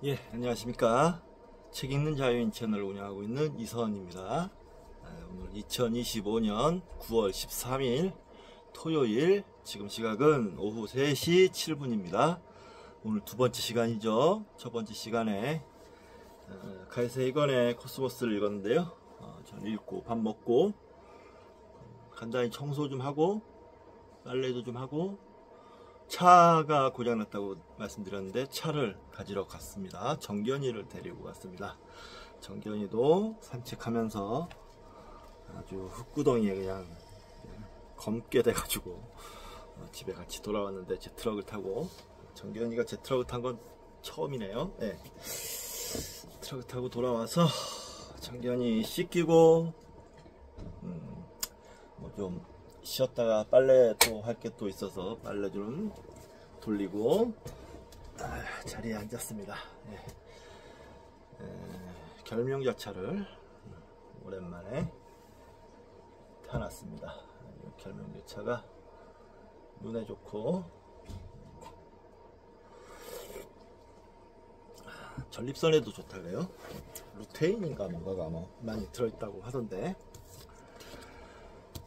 예, 안녕하십니까. 책 읽는 자유인 채널을 운영하고 있는 이서원입니다. 오늘 2025년 9월 13일 토요일, 지금 시각은 오후 3시 7분입니다. 오늘 두 번째 시간이죠. 첫 번째 시간에 칼 세이건의 코스모스를 읽었는데요. 저는 읽고 밥 먹고 간단히 청소 좀 하고 빨래도 좀 하고 차가 고장났다고 말씀드렸는데 차를 가지러 갔습니다. 정견이를 데리고 갔습니다. 정견이도 산책하면서 아주 흙구덩이에 그냥 검게 돼가지고 집에 같이 돌아왔는데, 제 트럭을 타고, 정견이가 제 트럭을 탄 건 처음이네요. 네. 트럭을 타고 돌아와서 정견이 씻기고 뭐 좀 쉬었다가 빨래 또 할 게 또 있어서 빨래 좀 돌리고 자리에 앉았습니다. 예. 결명자차를 오랜만에 타놨습니다. 결명자차가 눈에 좋고 전립선에도 좋다 그래요. 루테인인가 뭔가가 뭐 많이 들어있다고 하던데.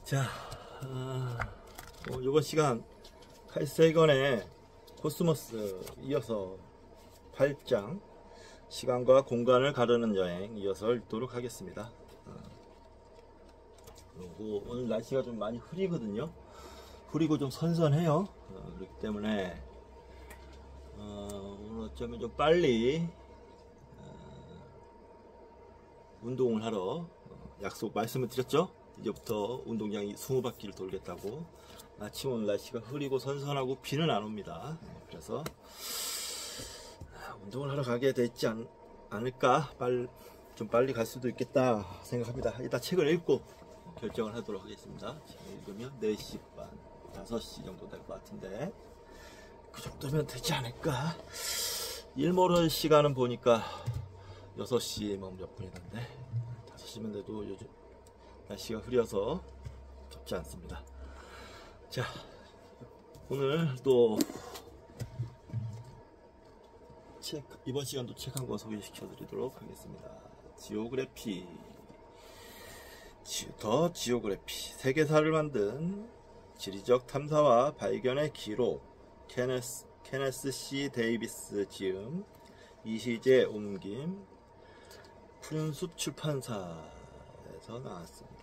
자, 이번 시간 칼 세이건의 코스모스 이어서 8장 시간과 공간을 가르는 여행 이어서 읽도록 하겠습니다. 그리고 오늘 날씨가 좀 많이 흐리거든요. 흐리고 좀 선선해요. 그렇기 때문에 오늘 어쩌면 좀 빨리 운동을 하러 약속 말씀을 드렸죠. 이제부터 운동장 20바퀴를 돌겠다고. 마침 오늘 날씨가 흐리고 선선하고 비는 안 옵니다. 그래서 운동을 하러 가게 되지 않을까, 좀 빨리 갈 수도 있겠다 생각합니다. 이따 책을 읽고 결정을 하도록 하겠습니다. 책을 읽으면 4시 반, 5시 정도 될 것 같은데 그 정도면 되지 않을까. 일몰을 시간은 보니까 6시 뭐 몇 분이던데 5시면 돼도 요즘 날씨가 흐려서 덥지 않습니다. 자, 오늘 또 이번 시간도 책 한 권 소개시켜 드리도록 하겠습니다. 더 지오그래피, 세계사를 만든 지리적 탐사와 발견의 기록, 케네스 C 데이비스 지음, 이시제 옮김, 푸른숲 출판사에서 나왔습니다.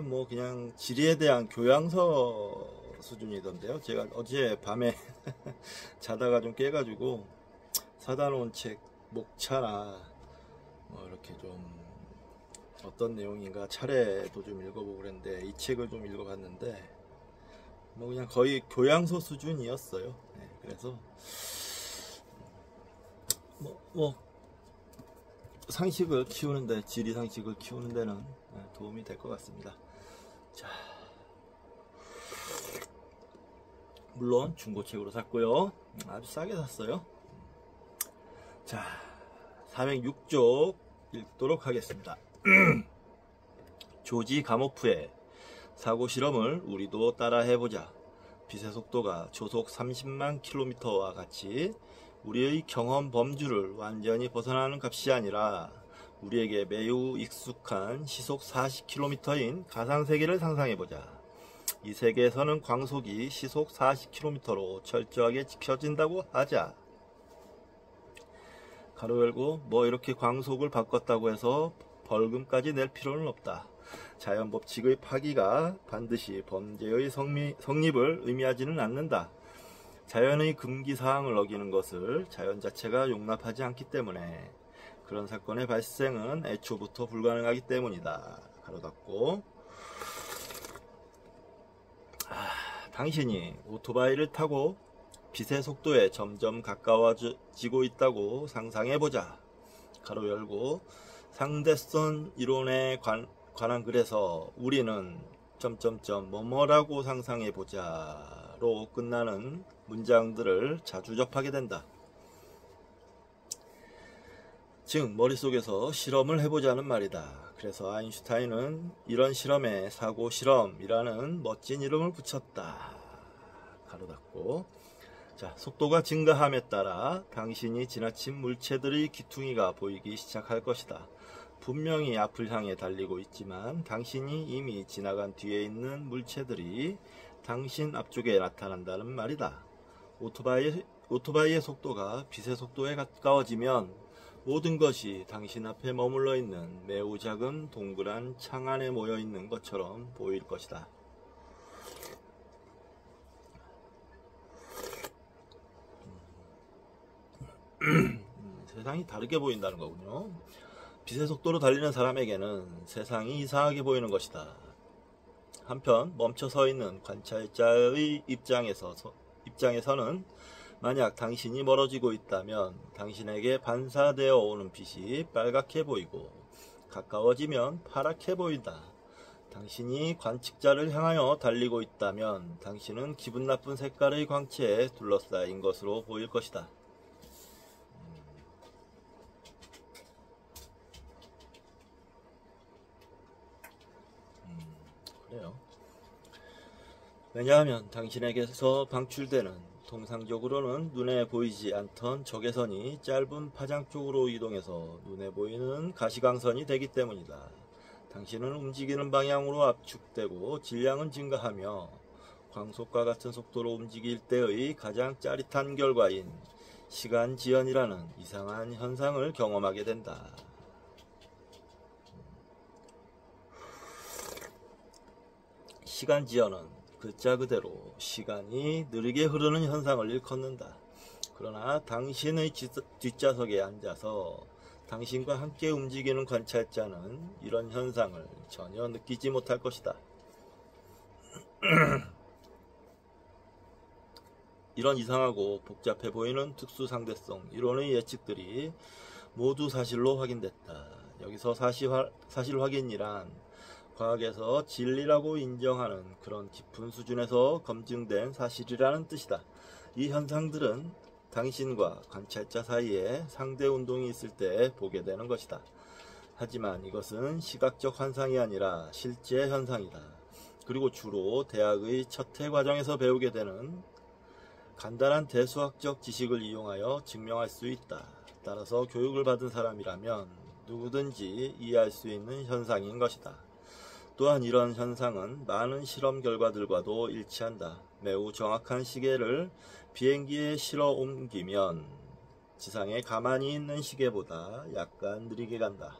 뭐 그냥 지리에 대한 교양서 수준이던데요. 제가 어제 밤에 자다가 좀 깨가지고 사다 놓은 책 목차나 뭐 이렇게 좀 어떤 내용인가 차례도 좀 읽어보고 그랬는데, 이 책을 좀 읽어봤는데 뭐 그냥 거의 교양서 수준이었어요. 네, 그래서 뭐 상식을 키우는데, 지리 상식을 키우는 데는 도움이 될 것 같습니다. 자, 물론 중고책으로 샀고요. 아주 싸게 샀어요. 자, 406쪽 읽도록 하겠습니다. 조지 가모프의 사고 실험을 우리도 따라 해보자. 빛의 속도가 초속 30만 킬로미터와 같이 우리의 경험 범주를 완전히 벗어나는 값이 아니라 우리에게 매우 익숙한 시속 40km인 가상세계를 상상해보자. 이 세계에서는 광속이 시속 40km로 철저하게 지켜진다고 하자. 가로 열고, 뭐 이렇게 광속을 바꿨다고 해서 벌금까지 낼 필요는 없다. 자연 법칙의 파기가 반드시 범죄의 성립을 의미하지는 않는다. 자연의 금기사항을 어기는 것을 자연 자체가 용납하지 않기 때문에 그런 사건의 발생은 애초부터 불가능하기 때문이다. 가로 닫고, 당신이 오토바이를 타고 빛의 속도에 점점 가까워지고 있다고 상상해보자. 가로 열고, 상대성 이론에 관한 글에서 우리는 뭐뭐라고 상상해보자 로 끝나는 문장들을 자주 접하게 된다. 즉 머릿속에서 실험을 해보자는 말이다. 그래서 아인슈타인은 이런 실험에 사고 실험이라는 멋진 이름을 붙였다. 가로 닫고, 자, 속도가 증가함에 따라 당신이 지나친 물체들의 귀퉁이가 보이기 시작할 것이다. 분명히 앞을 향해 달리고 있지만 당신이 이미 지나간 뒤에 있는 물체들이 당신 앞쪽에 나타난다는 말이다. 오토바이의 속도가 빛의 속도에 가까워지면 모든 것이 당신 앞에 머물러 있는 매우 작은 동그란 창 안에 모여 있는 것처럼 보일 것이다. 세상이 다르게 보인다는 거군요. 빛의 속도로 달리는 사람에게는 세상이 이상하게 보이는 것이다. 한편 멈춰 서 있는 관찰자의 입장에서는 만약 당신이 멀어지고 있다면 당신에게 반사되어 오는 빛이 빨갛게 보이고 가까워지면 파랗게 보인다. 당신이 관측자를 향하여 달리고 있다면 당신은 기분 나쁜 색깔의 광채에 둘러싸인 것으로 보일 것이다. 그래요. 왜냐하면 당신에게서 방출되는 통상적으로는 눈에 보이지 않던 적외선이 짧은 파장 쪽으로 이동해서 눈에 보이는 가시광선이 되기 때문이다. 당신은 움직이는 방향으로 압축되고 질량은 증가하며 광속과 같은 속도로 움직일 때의 가장 짜릿한 결과인 시간 지연이라는 이상한 현상을 경험하게 된다. 시간 지연은 글자 그대로 시간이 느리게 흐르는 현상을 일컫는다. 그러나 당신의 뒷좌석에 앉아서 당신과 함께 움직이는 관찰자는 이런 현상을 전혀 느끼지 못할 것이다. 이런 이상하고 복잡해 보이는 특수상대성 이론의 예측들이 모두 사실로 확인됐다. 여기서 사실 확인이란 과학에서 진리라고 인정하는 그런 깊은 수준에서 검증된 사실이라는 뜻이다. 이 현상들은 당신과 관찰자 사이에 상대 운동이 있을 때 보게 되는 것이다. 하지만 이것은 시각적 환상이 아니라 실제 현상이다. 그리고 주로 대학의 첫 해 과정에서 배우게 되는 간단한 대수학적 지식을 이용하여 증명할 수 있다. 따라서 교육을 받은 사람이라면 누구든지 이해할 수 있는 현상인 것이다. 또한 이런 현상은 많은 실험 결과들과도 일치한다. 매우 정확한 시계를 비행기에 실어 옮기면 지상에 가만히 있는 시계보다 약간 느리게 간다.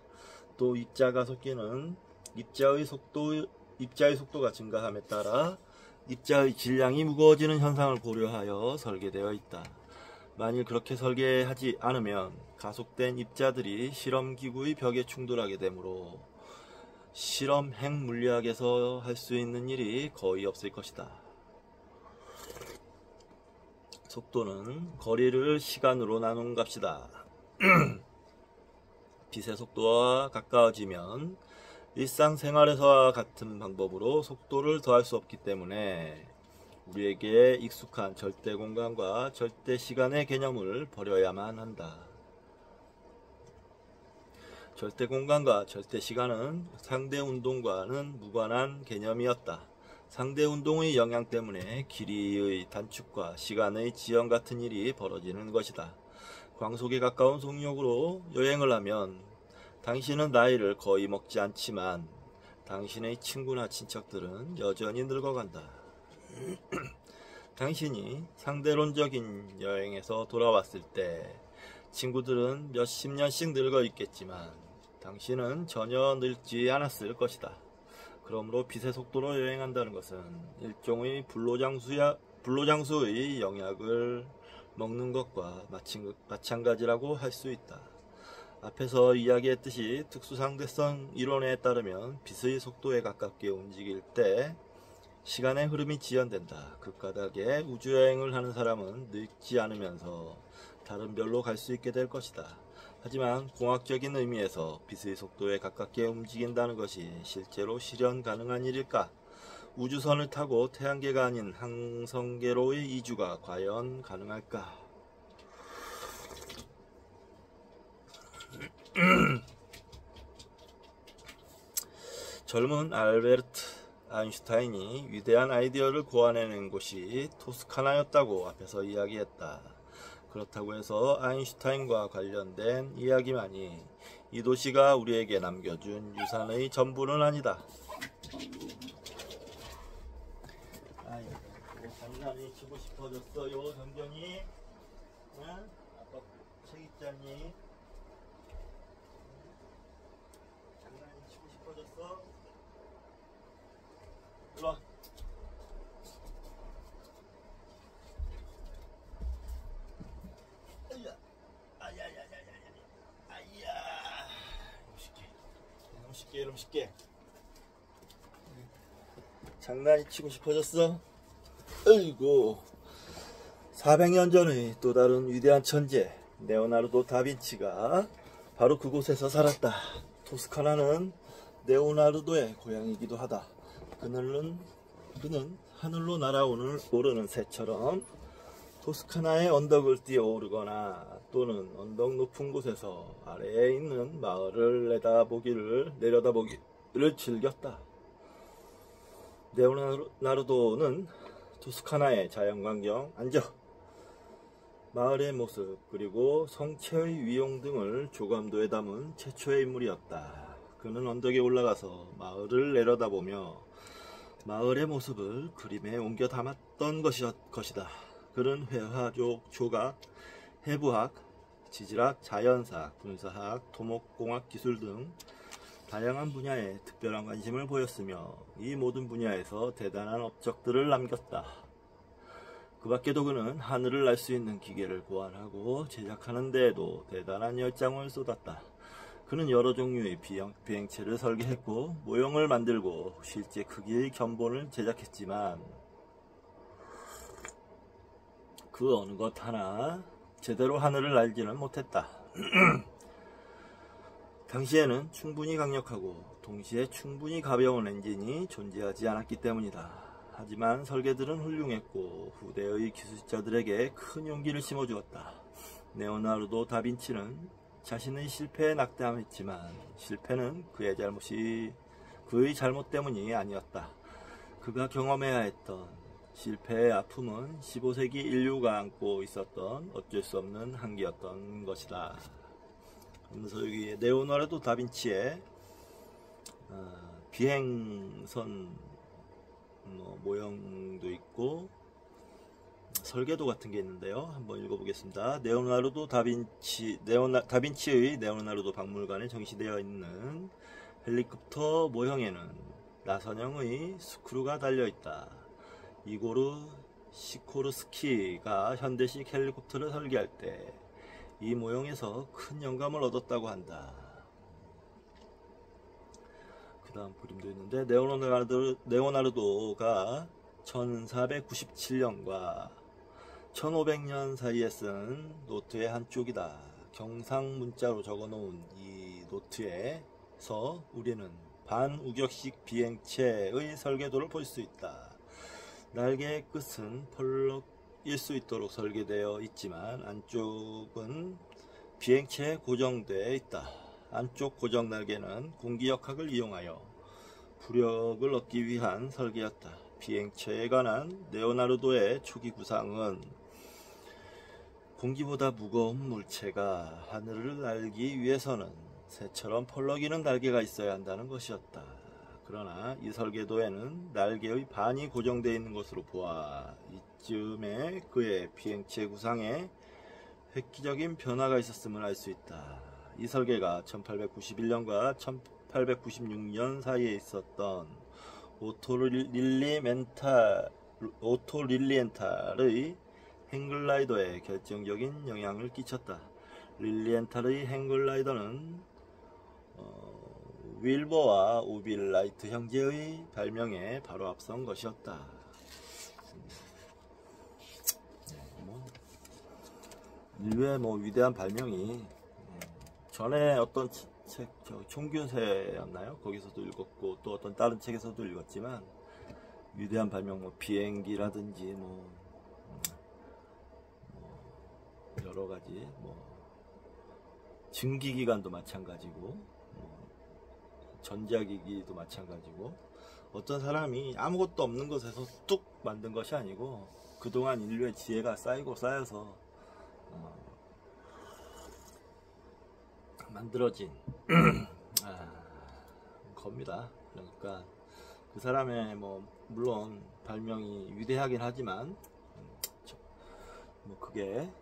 또 입자 가속기는 입자의 속도가 증가함에 따라 입자의 질량이 무거워지는 현상을 고려하여 설계되어 있다. 만일 그렇게 설계하지 않으면 가속된 입자들이 실험기구의 벽에 충돌하게 되므로 실험 핵물리학에서 할 수 있는 일이 거의 없을 것이다. 속도는 거리를 시간으로 나눈 값이다. 빛의 속도와 가까워지면 일상생활에서와 같은 방법으로 속도를 더할 수 없기 때문에 우리에게 익숙한 절대 공간과 절대 시간의 개념을 버려야만 한다. 절대 공간과 절대 시간은 상대 운동과는 무관한 개념이었다. 상대 운동의 영향 때문에 길이의 단축과 시간의 지연 같은 일이 벌어지는 것이다. 광속에 가까운 속력으로 여행을 하면 당신은 나이를 거의 먹지 않지만 당신의 친구나 친척들은 여전히 늙어간다. 당신이 상대론적인 여행에서 돌아왔을 때 친구들은 몇십 년씩 늙어 있겠지만 당신은 전혀 늙지 않았을 것이다. 그러므로 빛의 속도로 여행한다는 것은 일종의 불로장수의 영약을 먹는 것과 마찬가지라고 할 수 있다. 앞에서 이야기했듯이 특수상대성 이론에 따르면 빛의 속도에 가깝게 움직일 때 시간의 흐름이 지연된다. 그 까닭에 우주여행을 하는 사람은 늙지 않으면서 다른 별로 갈 수 있게 될 것이다. 하지만 공학적인 의미에서 빛의 속도에 가깝게 움직인다는 것이 실제로 실현 가능한 일일까? 우주선을 타고 태양계가 아닌 항성계로의 이주가 과연 가능할까? 젊은 아인슈타인이 위대한 아이디어를 고안해낸 곳이 토스카나였다고 앞에서 이야기했다. 그렇다고 해서 아인슈타인과 관련된 이야기만이 이 도시가 우리에게 남겨준 유산의 전부는 아니다. 아이고, 장난이 치고 싶어졌어요, 정경이. 응? 아빠 책 읽자니? 장난이 치고 싶어졌어? 일로와. 아야, 아야야야야야, 아야. 이놈 쉽게, 이놈 쉽게. 장난이 치고 싶어졌어? 어이구. 400년 전의 또 다른 위대한 천재 레오나르도 다빈치가 바로 그곳에서 살았다. 토스카나는 레오나르도의 고향이기도 하다. 그는 하늘로 날아오르는 새처럼 토스카나의 언덕을 뛰어오르거나 또는 언덕 높은 곳에서 아래에 있는 마을을 내려다보기를 즐겼다. 레오나르도는 토스카나의 자연광경, 마을의 모습, 그리고 성체의 위용 등을 조감도에 담은 최초의 인물이었다. 그는 언덕에 올라가서 마을을 내려다보며 마을의 모습을 그림에 옮겨 담았던 것이다. 그는 회화, 조각, 해부학, 지질학, 자연사학, 군사학, 토목공학 기술 등 다양한 분야에 특별한 관심을 보였으며 이 모든 분야에서 대단한 업적들을 남겼다. 그 밖에도 그는 하늘을 날 수 있는 기계를 고안하고 제작하는 데에도 대단한 열정을 쏟았다. 그는 여러 종류의 비행체를 설계했고 모형을 만들고 실제 크기의 견본을 제작했지만 그 어느 것 하나 제대로 하늘을 날지는 못했다. 당시에는 충분히 강력하고 동시에 충분히 가벼운 엔진이 존재하지 않았기 때문이다. 하지만 설계들은 훌륭했고 후대의 기술자들에게 큰 용기를 심어주었다. 레오나르도 다빈치는 자신의 실패에 낙담했지만 실패는 그의 잘못 때문이 아니었다. 그가 경험해야 했던 실패의 아픔은 15세기 인류가 안고 있었던 어쩔 수 없는 한계였던 것이다. 그래서 여기 레오나르도 다빈치의 비행선 모형도 있고 설계도 같은 게 있는데요. 한번 읽어보겠습니다. 다빈치의 레오나르도 박물관에 전시되어 있는 헬리콥터 모형에는 나선형의 스크루가 달려있다. 이고르 시코르스키가 현대식 헬리콥터를 설계할 때 이 모형에서 큰 영감을 얻었다고 한다. 그 다음 그림도 있는데 레오나르도가 1497년과 1500년 사이에 쓴 노트의 한쪽이다. 경상문자로 적어놓은 이 노트에서 우리는 반우격식 비행체의 설계도를 볼 수 있다. 날개의 끝은 펄럭일 수 있도록 설계되어 있지만 안쪽은 비행체에 고정되어 있다. 안쪽 고정 날개는 공기역학을 이용하여 부력을 얻기 위한 설계였다. 비행체에 관한 레오나르도의 초기 구상은 공기보다 무거운 물체가 하늘을 날기 위해서는 새처럼 펄럭이는 날개가 있어야 한다는 것이었다. 그러나 이 설계도에는 날개의 반이 고정되어 있는 것으로 보아 이쯤에 그의 비행체 구상에 획기적인 변화가 있었음을 알 수 있다. 이 설계가 1891년과 1896년 사이에 있었던 오토 릴리엔탈의 행글라이더에 결정적인 영향을 끼쳤다. 릴리엔탈의 행글라이더는 윌버와 우빌 라이트 형제의 발명에 바로 앞선 것이었다. 인류의 위대한 발명이 전에 어떤 책, 총균세였나요? 거기서도 읽었고 또 어떤 다른 책에서도 읽었지만 위대한 발명, 비행기라든지 여러 가지 증기기관도 마찬가지고 전자기기도 마찬가지고 어떤 사람이 아무것도 없는 것에서 뚝 만든 것이 아니고 그동안 인류의 지혜가 쌓이고 쌓여서 만들어진 겁니다. 그러니까 그 사람의 뭐 물론 발명이 위대하긴 하지만 뭐 그게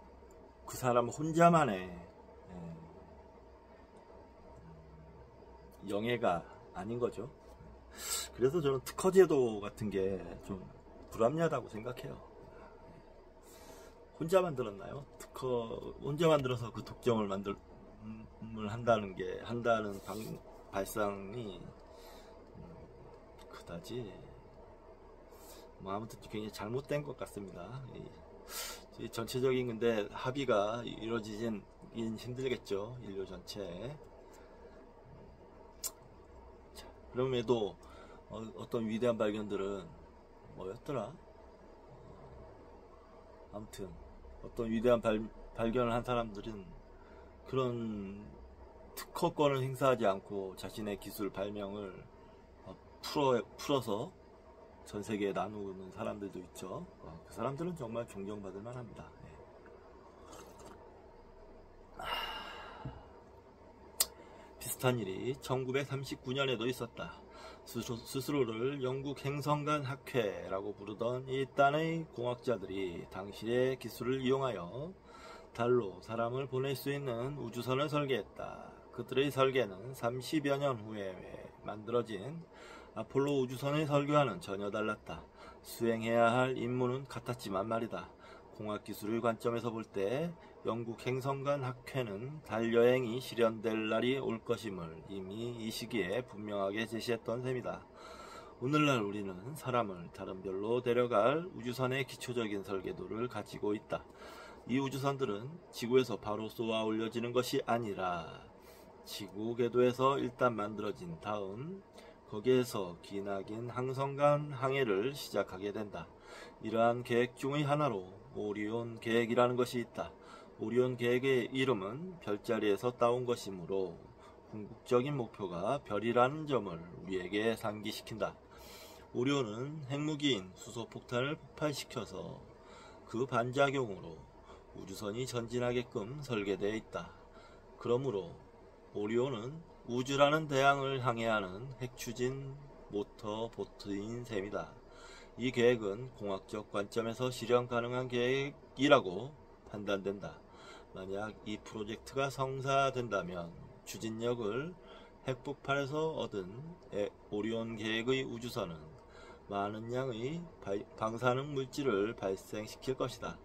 그 사람 혼자만의 영예가 아닌 거죠. 그래서 저는 특허제도 같은 게 좀 불합리하다고 생각해요. 혼자 만들었나요? 혼자 만들어서 그 독점을 한다는 발상이 그다지 뭐 아무튼 굉장히 잘못된 것 같습니다. 이 전체적인 근데 합의가 이루어지긴 힘들겠죠. 인류 전체. 그럼에도 어떤 위대한 발견들은 뭐였더라? 아무튼 어떤 위대한 발견을 한 사람들은 그런 특허권을 행사하지 않고 자신의 기술 발명을 풀어서 전 세계에 나누는 사람들도 있죠. 그 사람들은 정말 존경받을 만합니다. 비슷한 일이 1939년에도 있었다. 스스로를 영국 행성간 학회라고 부르던 이단의 공학자들이 당시의 기술을 이용하여 달로 사람을 보낼 수 있는 우주선을 설계했다. 그들의 설계는 30여 년 후에 만들어진 아폴로 우주선의 설계와는 전혀 달랐다. 수행해야 할 임무는 같았지만 말이다. 공학기술의 관점에서 볼 때 영국 행성간 학회는 달 여행이 실현될 날이 올 것임을 이미 이 시기에 분명하게 제시했던 셈이다. 오늘날 우리는 사람을 다른 별로 데려갈 우주선의 기초적인 설계도를 가지고 있다. 이 우주선들은 지구에서 바로 쏘아 올려지는 것이 아니라 지구 궤도에서 일단 만들어진 다음 거기에서 기나긴 항성간 항해를 시작하게 된다. 이러한 계획 중의 하나로 오리온 계획이라는 것이 있다. 오리온 계획의 이름은 별자리에서 따온 것이므로 궁극적인 목표가 별이라는 점을 우리에게 상기시킨다. 오리온은 핵무기인 수소폭탄을 폭발시켜서 그 반작용으로 우주선이 전진하게끔 설계되어 있다. 그러므로 오리온은 우주라는 대양을 항해하는 핵추진 모터 보트인 셈이다. 이 계획은 공학적 관점에서 실현 가능한 계획이라고 판단된다. 만약 이 프로젝트가 성사된다면 추진력을 핵폭발에서 얻은 오리온 계획의 우주선은 많은 양의 방사능 물질을 발생시킬 것이다.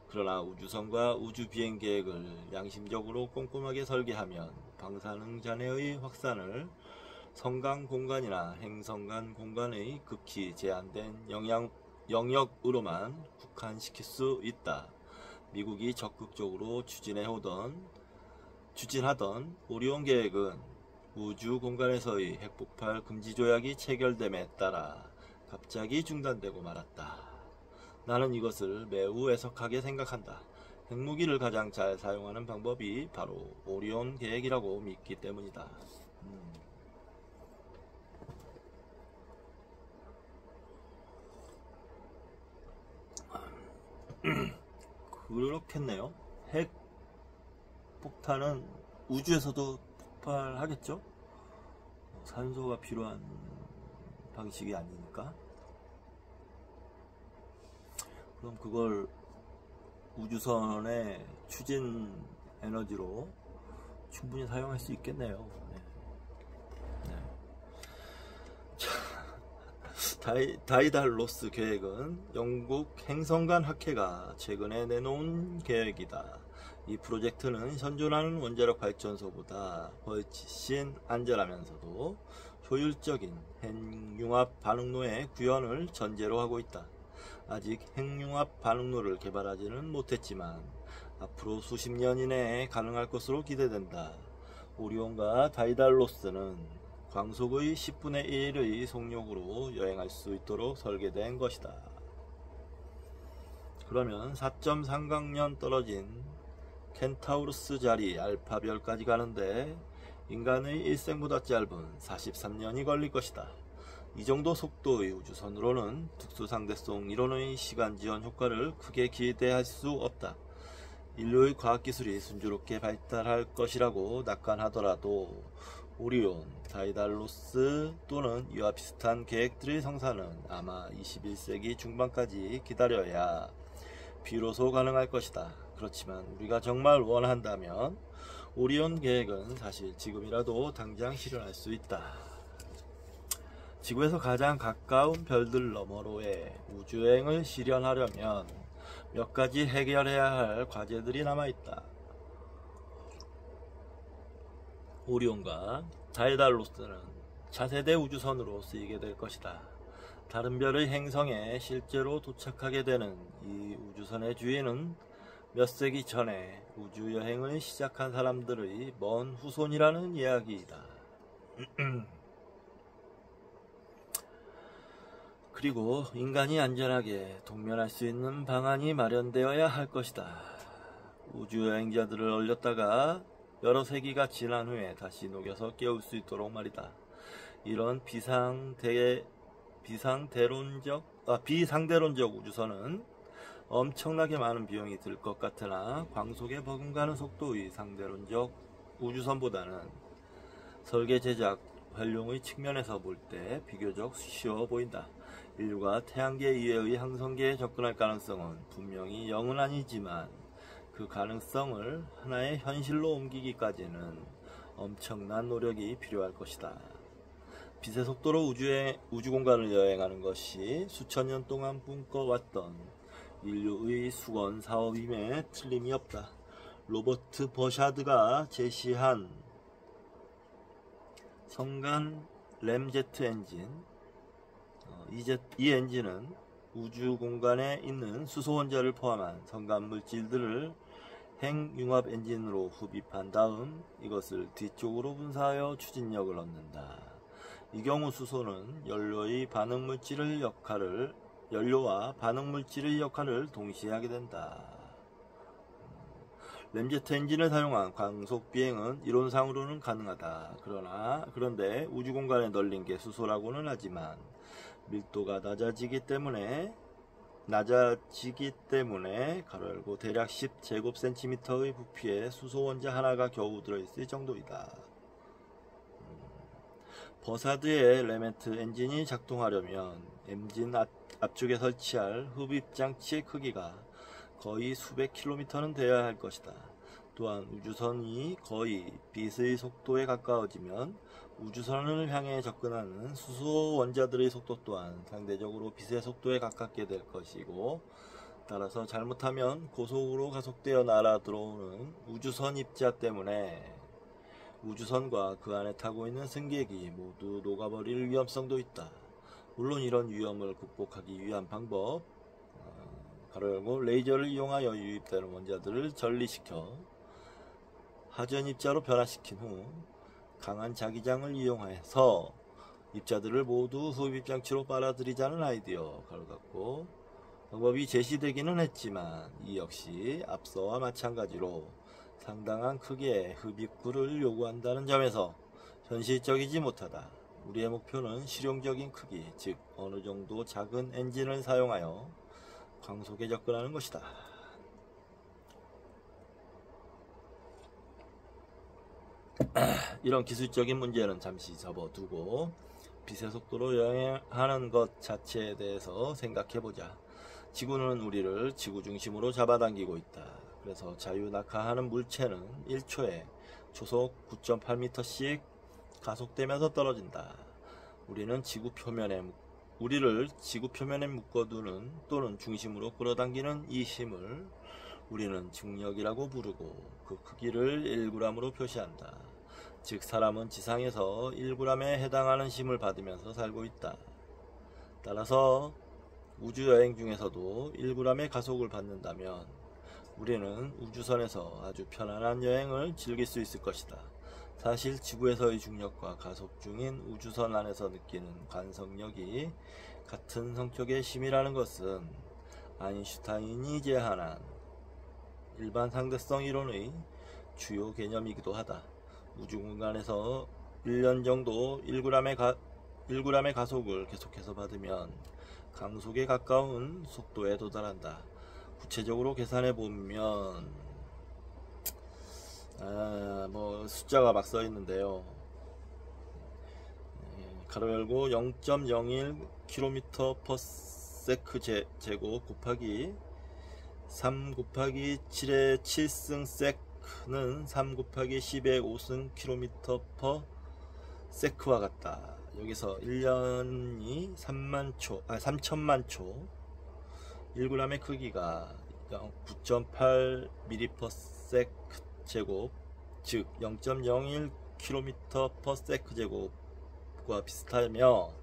그러나 우주선과 우주비행 계획을 양심적으로 꼼꼼하게 설계하면 방사능 잔해의 확산을 성간 공간이나 행성간 공간의 극히 제한된 영역으로만 국한시킬 수 있다. 미국이 적극적으로 추진하던 오리온 계획은 우주 공간에서의 핵폭발 금지 조약이 체결됨에 따라 갑자기 중단되고 말았다. 나는 이것을 매우 애석하게 생각한다. 핵무기를 가장 잘 사용하는 방법이 바로 오리온 계획이라고 믿기 때문이다. 그렇겠네요. 핵 폭탄은 우주에서도 폭발하겠죠? 산소가 필요한 방식이 아니니까. 그럼 그걸 우주선의 추진 에너지로 충분히 사용할 수 있겠네요. 다이달로스 계획은 영국 행성간 학회가 최근에 내놓은 계획이다. 이 프로젝트는 현존하는 원자력 발전소보다 훨씬 안전하면서도 효율적인 핵융합 반응로의 구현을 전제로 하고 있다. 아직 핵융합 반응로를 개발하지는 못했지만 앞으로 수십 년 이내에 가능할 것으로 기대된다. 오리온과 다이달로스는 광속의 10분의 1의 속력으로 여행할 수 있도록 설계된 것이다. 그러면 4.3광년 떨어진 켄타우루스 자리 알파별까지 가는데 인간의 일생보다 짧은 43년이 걸릴 것이다. 이 정도 속도의 우주선으로는 특수상대성 이론의 시간지연 효과를 크게 기대할 수 없다. 인류의 과학기술이 순조롭게 발달할 것이라고 낙관하더라도 오리온, 다이달로스 또는 이와 비슷한 계획들의 성사는 아마 21세기 중반까지 기다려야 비로소 가능할 것이다. 그렇지만 우리가 정말 원한다면 오리온 계획은 사실 지금이라도 당장 실현할 수 있다. 지구에서 가장 가까운 별들 너머로의 우주여행을 실현하려면 몇 가지 해결해야 할 과제들이 남아있다. 오리온과 다이달로스는 차세대 우주선으로 쓰이게 될 것이다. 다른 별의 행성에 실제로 도착하게 되는 이 우주선의 주인은 몇 세기 전에 우주여행을 시작한 사람들의 먼 후손이라는 이야기이다. 그리고 인간이 안전하게 동면할 수 있는 방안이 마련되어야 할 것이다. 우주여행자들을 얼렸다가 여러 세기가 지난 후에 다시 녹여서 깨울 수 있도록 말이다. 이런 비상대론적 우주선은 엄청나게 많은 비용이 들 것 같으나 광속에 버금가는 속도의 상대론적 우주선보다는 설계 제작 활용의 측면에서 볼 때 비교적 쉬워 보인다. 인류가 태양계 이외의 항성계에 접근할 가능성은 분명히 0은 아니지만 그 가능성을 하나의 현실로 옮기기까지는 엄청난 노력이 필요할 것이다. 빛의 속도로 우주공간을 여행하는 것이 수천 년 동안 꿈꿔왔던 인류의 수건 사업임에 틀림이 없다. 로버트 버샤드가 제시한 성간 램제트 엔진, 이 엔진은 우주 공간에 있는 수소 원자를 포함한 성간 물질들을 핵융합 엔진으로 흡입한 다음 이것을 뒤쪽으로 분사하여 추진력을 얻는다. 이 경우 수소는 연료와 반응 물질의 역할을 동시에 하게 된다. 램제트 엔진을 사용한 광속 비행은 이론상으로는 가능하다. 그런데 우주 공간에 널린 게 수소라고는 하지만 밀도가 낮아지기 때문에 가로 열고 대략 10제곱센티미터의 부피에 수소 원자 하나가 겨우 들어있을 정도이다. 버사드의 램제트 엔진이 작동하려면 엔진 앞쪽에 설치할 흡입 장치의 크기가 거의 수백 킬로미터는 되어야 할 것이다. 또한 우주선이 거의 빛의 속도에 가까워지면 우주선을 향해 접근하는 수소 원자들의 속도 또한 상대적으로 빛의 속도에 가깝게 될 것이고, 따라서 잘못하면 고속으로 가속되어 날아 들어오는 우주선 입자 때문에 우주선과 그 안에 타고 있는 승객이 모두 녹아버릴 위험성도 있다. 물론 이런 위험을 극복하기 위한 방법, 가로 열고 레이저를 이용하여 유입되는 원자들을 전리시켜 하전 입자로 변화시킨 후 강한 자기장을 이용해서 입자들을 모두 흡입 장치로 빨아들이자는 아이디어, 가로 닫고, 방법이 제시되기는 했지만 이 역시 앞서와 마찬가지로 상당한 크기의 흡입구를 요구한다는 점에서 현실적이지 못하다. 우리의 목표는 실용적인 크기, 즉 어느 정도 작은 엔진을 사용하여 광속에 접근하는 것이다. 이런 기술적인 문제는 잠시 접어두고 빛의 속도로 여행하는 것 자체에 대해서 생각해보자. 지구는 우리를 지구 중심으로 잡아당기고 있다. 그래서 자유낙하하는 물체는 1초에 초속 9.8m씩 가속되면서 떨어진다. 우리를 지구 표면에 묶어두는 또는 중심으로 끌어당기는 이 힘을 우리는 중력이라고 부르고 그 크기를 1g으로 표시한다. 즉 사람은 지상에서 1g에 해당하는 힘을 받으면서 살고 있다. 따라서 우주여행 중에서도 1g의 가속을 받는다면 우리는 우주선에서 아주 편안한 여행을 즐길 수 있을 것이다. 사실 지구에서의 중력과 가속 중인 우주선 안에서 느끼는 관성력이 같은 성격의 힘이라는 것은 아인슈타인이 제안한 일반 상대성 이론의 주요 개념이기도 하다. 우주 공간에서 1년 정도 1g의 1g의 가속을 계속해서 받으면 광속에 가까운 속도에 도달한다. 구체적으로 계산해 보면 뭐 숫자가 막 써 있는데요. 가로 열고 0.01km/s 제곱 곱하기 3 곱하기 7의 7승 세크는 3 곱하기 10의 5승 km/s와 같다. 여기서 1년이 3천만 초, 1g의 크기가 9.8 ms 제곱, 즉 0.01km/s 제곱과 비슷하며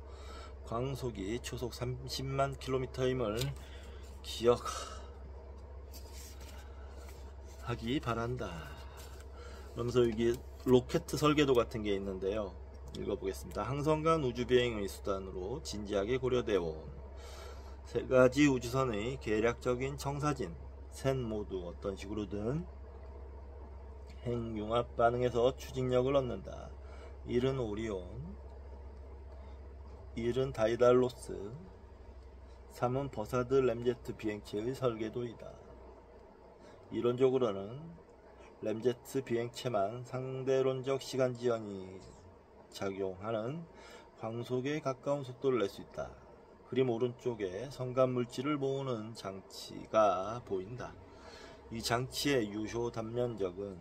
광속이 초속 30만 km임을 기억하기 바란다. 그러면서 여기 로켓 설계도 같은 게 있는데요. 읽어보겠습니다. 항성간 우주비행의 수단으로 진지하게 고려되어 온 세 가지 우주선의 계략적인 청사진 셋 모두 어떤 식으로든 핵융합 반응에서 추진력을 얻는다. 1은 오리온, 1은 다이달로스, 3은 버사드 램제트 비행체의 설계도이다. 이론적으로는 램제트 비행체만 상대론적 시간 지연이 작용하는 광속에 가까운 속도를 낼 수 있다. 그림 오른쪽에 성간 물질을 모으는 장치가 보인다. 이 장치의 유효 단면적은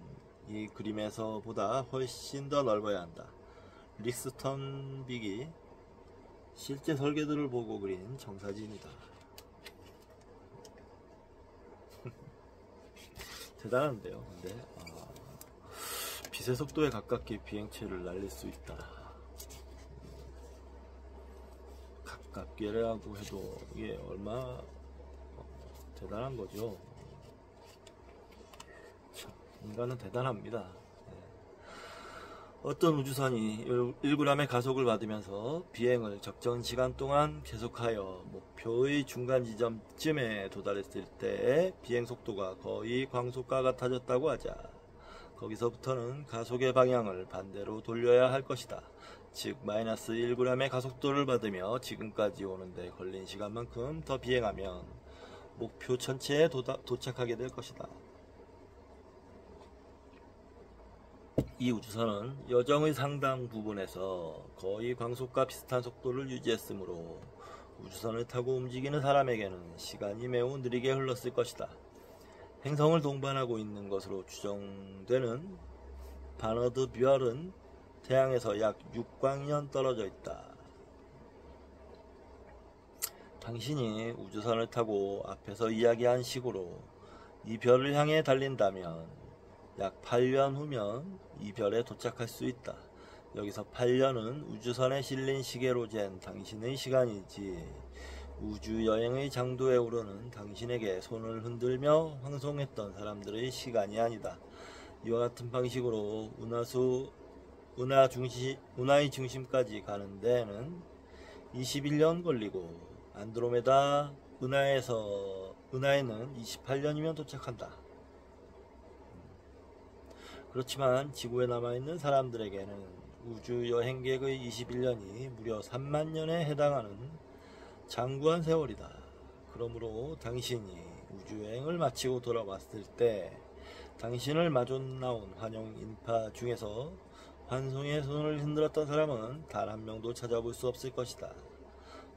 이 그림에서보다 훨씬 더 넓어야 한다. 릭스턴빅이 실제 설계도를 보고 그린 정사진이다. 대단한데요. 근데 빛의 속도에 가깝게 비행체를 날릴 수 있다. 가깝게라고 해도 이게 얼마나 대단한 거죠. 참, 인간은 대단합니다. 어떤 우주선이 1g의 가속을 받으면서 비행을 적정 시간 동안 계속하여 목표의 중간 지점쯤에 도달했을 때 비행 속도가 거의 광속과 같아졌다고 하자. 거기서부터는 가속의 방향을 반대로 돌려야 할 것이다. 즉 마이너스 1g의 가속도를 받으며 지금까지 오는데 걸린 시간만큼 더 비행하면 목표 천체에 도착하게 될 것이다. 이 우주선은 여정의 상당 부분에서 거의 광속과 비슷한 속도를 유지했으므로 우주선을 타고 움직이는 사람에게는 시간이 매우 느리게 흘렀을 것이다. 행성을 동반하고 있는 것으로 추정되는 바너드 별은 태양에서 약 6광년 떨어져 있다. 당신이 우주선을 타고 앞에서 이야기한 식으로 이 별을 향해 달린다면 약 8년 후면 이 별에 도착할 수 있다. 여기서 8년은 우주선에 실린 시계로 잰 당신의 시간이지 우주여행의 장도에 오르는 당신에게 손을 흔들며 황송했던 사람들의 시간이 아니다. 이와 같은 방식으로 은하의 중심까지 가는 데에는 21년 걸리고 안드로메다 은하에는 28년이면 도착한다. 그렇지만 지구에 남아있는 사람들에게는 우주여행객의 21년이 무려 3만 년에 해당하는 장구한 세월이다. 그러므로 당신이 우주여행을 마치고 돌아왔을 때 당신을 마주나온 환영 인파 중에서 환송의 손을 흔들었던 사람은 단 한 명도 찾아볼 수 없을 것이다.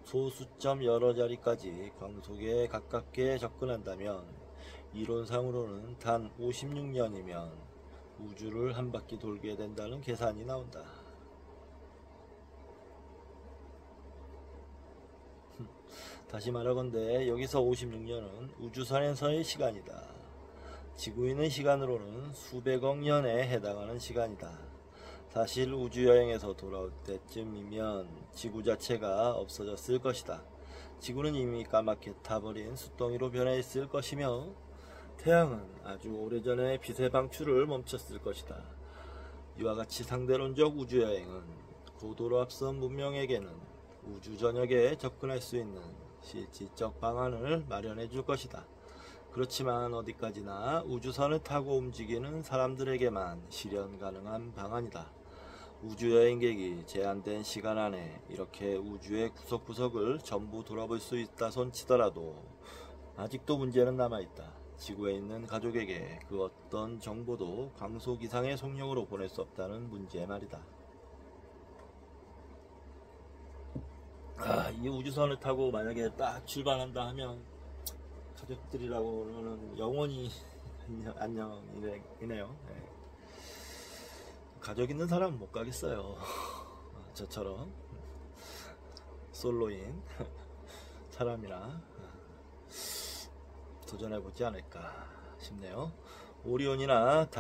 소수점 여러 자리까지 광속에 가깝게 접근한다면 이론상으로는 단 56년이면 우주를 한 바퀴 돌게 된다는 계산이 나온다. 다시 말하건대 여기서 56년은 우주선에서의 시간이다. 지구인의 시간으로는 수백억 년에 해당하는 시간이다. 사실 우주여행에서 돌아올 때쯤이면 지구 자체가 없어졌을 것이다. 지구는 이미 까맣게 타버린 숫덩이로 변해 있을 것이며 태양은 아주 오래전에 빛의 방출을 멈췄을 것이다. 이와 같이 상대론적 우주여행은 고도로 앞선 문명에게는 우주 전역에 접근할 수 있는 실질적 방안을 마련해 줄 것이다. 그렇지만 어디까지나 우주선을 타고 움직이는 사람들에게만 실현 가능한 방안이다. 우주여행객이 제한된 시간 안에 이렇게 우주의 구석구석을 전부 돌아볼 수 있다 손 치더라도 아직도 문제는 남아있다. 지구에 있는 가족에게 그 어떤 정보도 광속 이상의 속력으로 보낼 수 없다는 문제 말이다. 이 우주선을 타고 만약에 딱 출발한다 하면 가족들이라고는 영원히 안녕이네요. 네. 가족 있는 사람은 못 가겠어요. 저처럼 솔로인 사람이나 도전해보지 않을까 싶네요. 오리온이나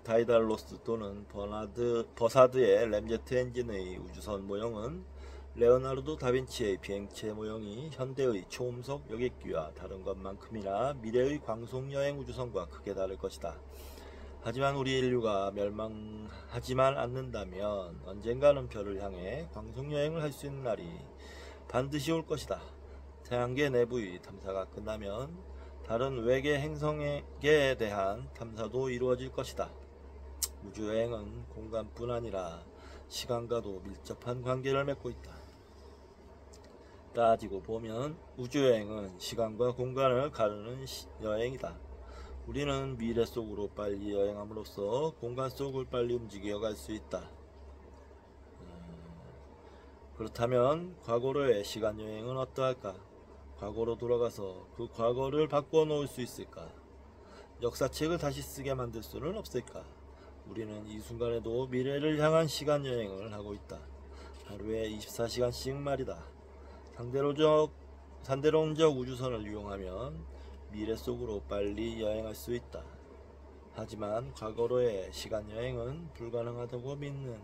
다이달로스 또는 버사드의 램제트 엔진의 우주선 모형은 레오나르도 다빈치의 비행체 모형이 현대의 초음속 여객기와 다른 것만큼이나 미래의 광속여행 우주선과 크게 다를 것이다. 하지만 우리 인류가 멸망하지만 않는다면 언젠가는 별을 향해 광속여행을 할 수 있는 날이 반드시 올 것이다. 태양계 내부의 탐사가 끝나면 다른 외계 행성에 대한 탐사도 이루어질 것이다. 우주여행은 공간뿐 아니라 시간과도 밀접한 관계를 맺고 있다. 따지고 보면 우주여행은 시간과 공간을 가르는 여행이다. 우리는 미래 속으로 빨리 여행함으로써 공간 속을 빨리 움직여 갈 수 있다. 그렇다면 과거로의 시간여행은 어떠할까? 과거로 돌아가서 그 과거를 바꿔 놓을 수 있을까? 역사책을 다시 쓰게 만들 수는 없을까? 우리는 이 순간에도 미래를 향한 시간여행을 하고 있다. 하루에 24시간씩 말이다. 산대론적 우주선을 이용하면 미래 속으로 빨리 여행할 수 있다. 하지만 과거로의 시간여행은 불가능하다고 믿는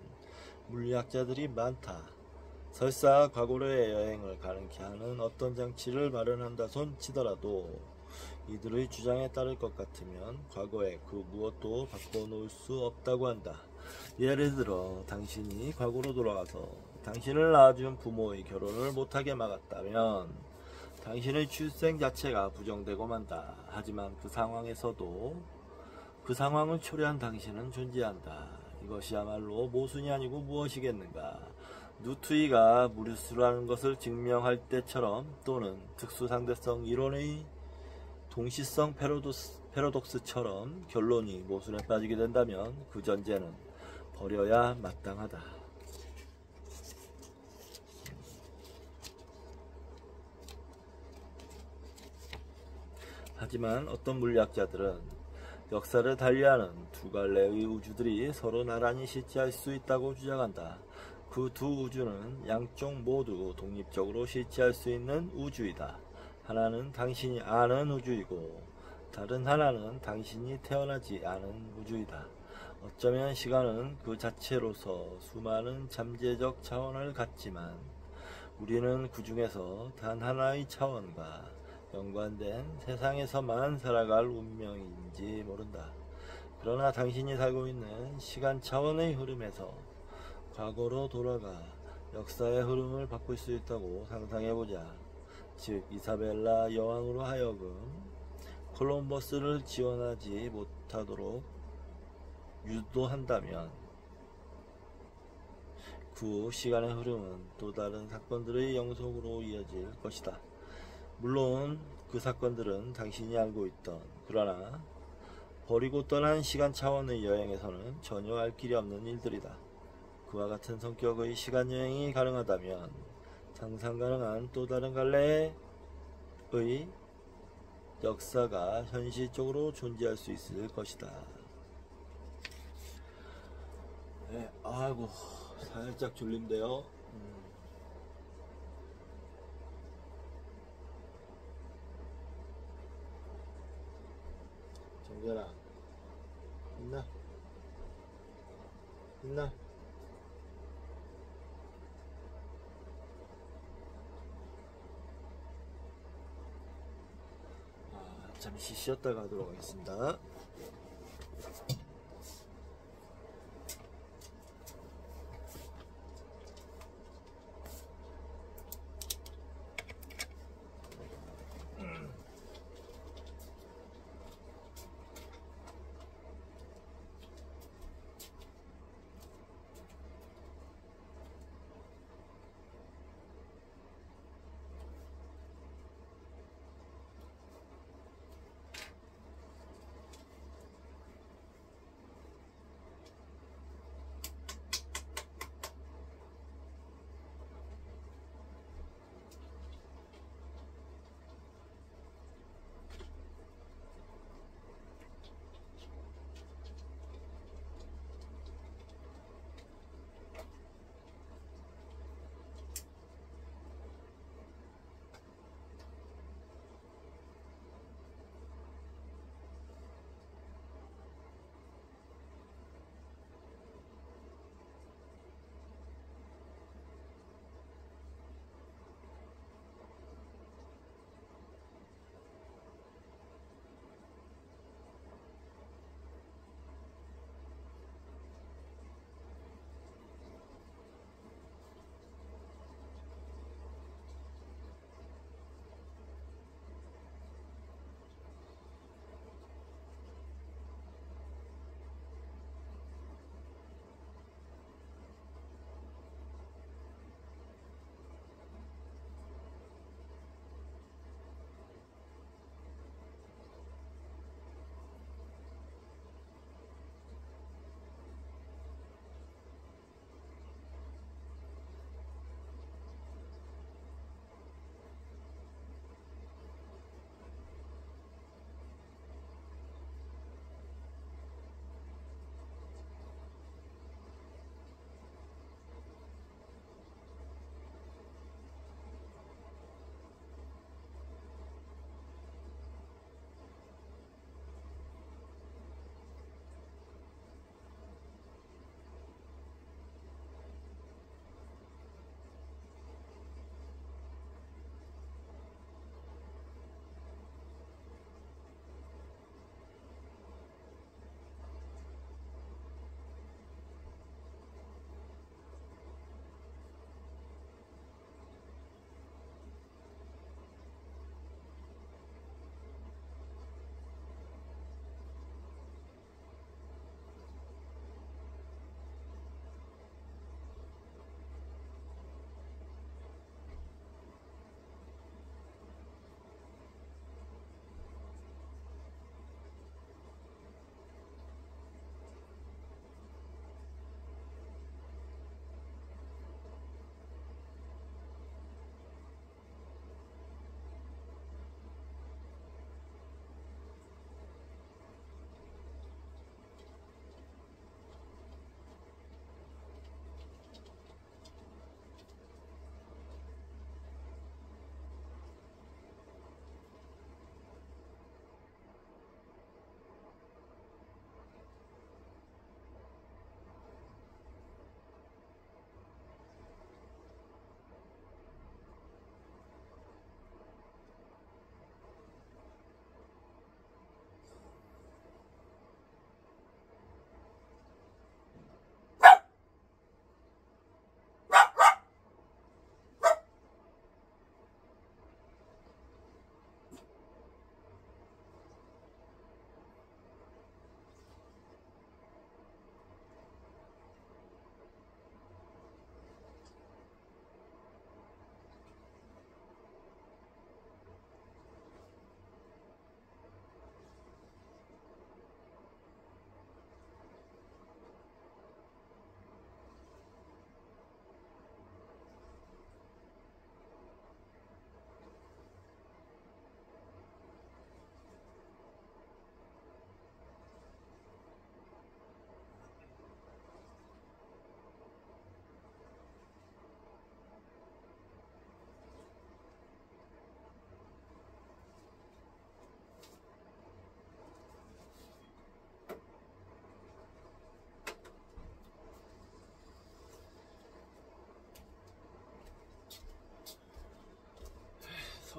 물리학자들이 많다. 설사 과거로의 여행을 가능케 하는 어떤 장치를 마련한다 손 치더라도 이들의 주장에 따를 것 같으면 과거에 그 무엇도 바꿔놓을 수 없다고 한다. 예를 들어 당신이 과거로 돌아가서 당신을 낳아준 부모의 결혼을 못하게 막았다면 당신의 출생 자체가 부정되고 만다. 하지만 그 상황에서도 그 상황을 초래한 당신은 존재한다. 이것이야말로 모순이 아니고 무엇이겠는가. 누트이가 무리수라는 것을 증명할 때처럼 또는 특수상대성 이론의 동시성 패러독스처럼 결론이 모순에 빠지게 된다면 그 전제는 버려야 마땅하다. 하지만 어떤 물리학자들은 역사를 달리하는 두 갈래의 우주들이 서로 나란히 실제할 수 있다고 주장한다. 그 두 우주는 양쪽 모두 독립적으로 실제할 수 있는 우주이다. 하나는 당신이 아는 우주이고 다른 하나는 당신이 태어나지 않은 우주이다. 어쩌면 시간은 그 자체로서 수많은 잠재적 차원을 갖지만 우리는 그 중에서 단 하나의 차원과 연관된 세상에서만 살아갈 운명인지 모른다. 그러나 당신이 살고 있는 시간 차원의 흐름에서 과거로 돌아가 역사의 흐름을 바꿀 수 있다고 상상해보자. 즉 이사벨라 여왕으로 하여금 콜럼버스를 지원하지 못하도록 유도한다면 그 시간의 흐름은 또 다른 사건들의 영속으로 이어질 것이다. 물론 그 사건들은 당신이 알고 있던 그러나 버리고 떠난 시간 차원의 여행에서는 전혀 알 길이 없는 일들이다. 그와 같은 성격의 시간여행이 가능하다면 상상 가능한 또 다른 갈래의 역사가 현실적으로 존재할 수 있을 것이다. 네, 아이고 살짝 졸린데요. 정결아 있나? 있나? 잠시 쉬었다 가도록 하겠습니다.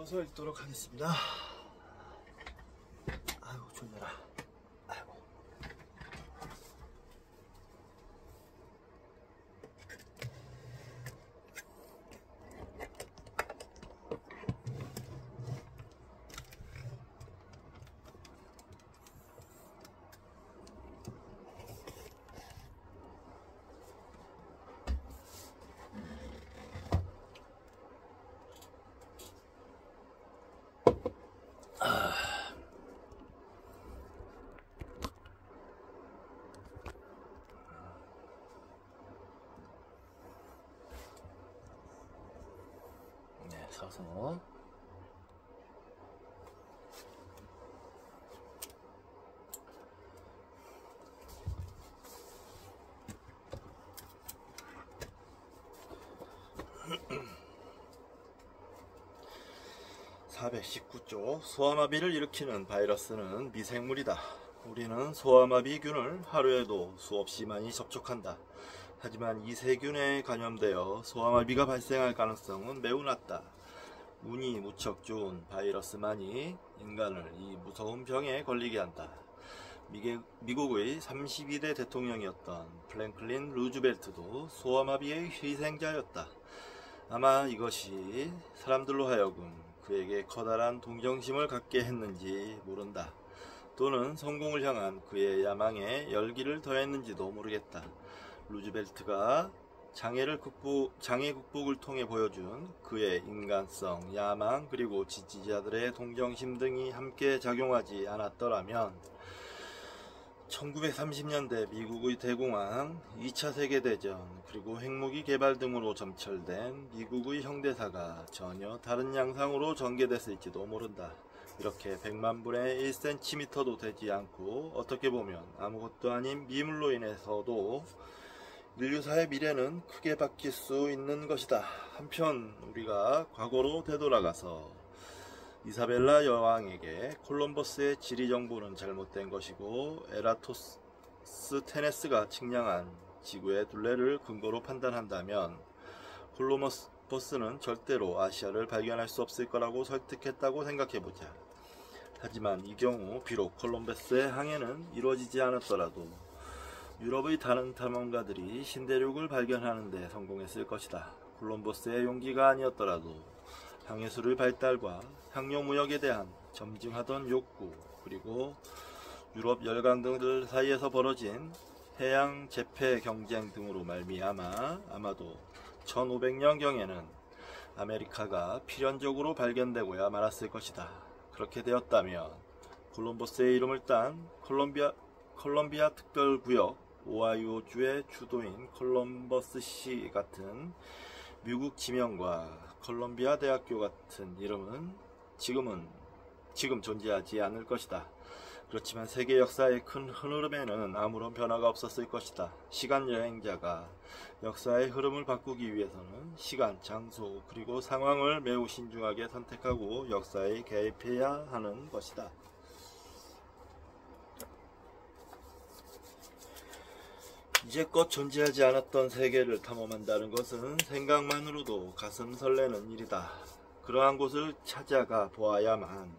어서 읽도록 하겠습니다. 아이고 졸려라. 아이고. 네, 서서 (419쪽) 소아마비를 일으키는 바이러스는 미생물이다. 우리는 소아마비균을 하루에도 수없이 많이 접촉한다. 하지만 이 세균에 감염되어 소아마비가 발생할 가능성은 매우 낮다. 운이 무척 좋은 바이러스만이 인간을 이 무서운 병에 걸리게 한다. 미국의 32대 대통령이었던 프랭클린 루즈벨트도 소아마비의 희생자였다. 아마 이것이 사람들로 하여금 그에게 커다란 동정심을 갖게 했는지 모른다. 또는 성공을 향한 그의 야망에 열기를 더했는지도 모르겠다. 루즈벨트가 장애 극복을 통해 보여준 그의 인간성, 야망, 그리고 지지자들의 동정심 등이 함께 작용하지 않았더라면 1930년대 미국의 대공황, 2차 세계대전, 그리고 핵무기 개발 등으로 점철된 미국의 현대사가 전혀 다른 양상으로 전개됐을지도 모른다. 이렇게 100만 분의 1cm도 되지 않고 어떻게 보면 아무것도 아닌 미물로 인해서도 인류사의 미래는 크게 바뀔 수 있는 것이다. 한편 우리가 과거로 되돌아가서 이사벨라 여왕에게 콜럼버스의 지리 정보는 잘못된 것이고 에라토스테네스가 측량한 지구의 둘레를 근거로 판단한다면 콜럼버스는 절대로 아시아를 발견할 수 없을 거라고 설득했다고 생각해보자. 하지만 이 경우 비록 콜럼버스의 항해는 이루어지지 않았더라도 유럽의 다른 탐험가들이 신대륙을 발견하는 데 성공했을 것이다. 콜럼버스의 용기가 아니었더라도 항해술의 발달과 향료 무역에 대한 점증하던 욕구, 그리고 유럽 열강들 사이에서 벌어진 해양 재패 경쟁 등으로 말미암아 아마도 1500년경에는 아메리카가 필연적으로 발견되고야 말았을 것이다. 그렇게 되었다면 콜럼버스의 이름을 딴 콜롬비아 특별구역 오하이오주의 주도인 콜럼버스시 같은 미국 지명과 콜롬비아 대학교 같은 이름은 지금 존재하지 않을 것이다. 그렇지만 세계 역사의 큰 흐름에는 아무런 변화가 없었을 것이다. 시간 여행자가 역사의 흐름을 바꾸기 위해서는 시간, 장소, 그리고 상황을 매우 신중하게 선택하고 역사에 개입해야 하는 것이다. 이제껏 존재하지 않았던 세계를 탐험한다는 것은 생각만으로도 가슴 설레는 일이다. 그러한 곳을 찾아가 보아야만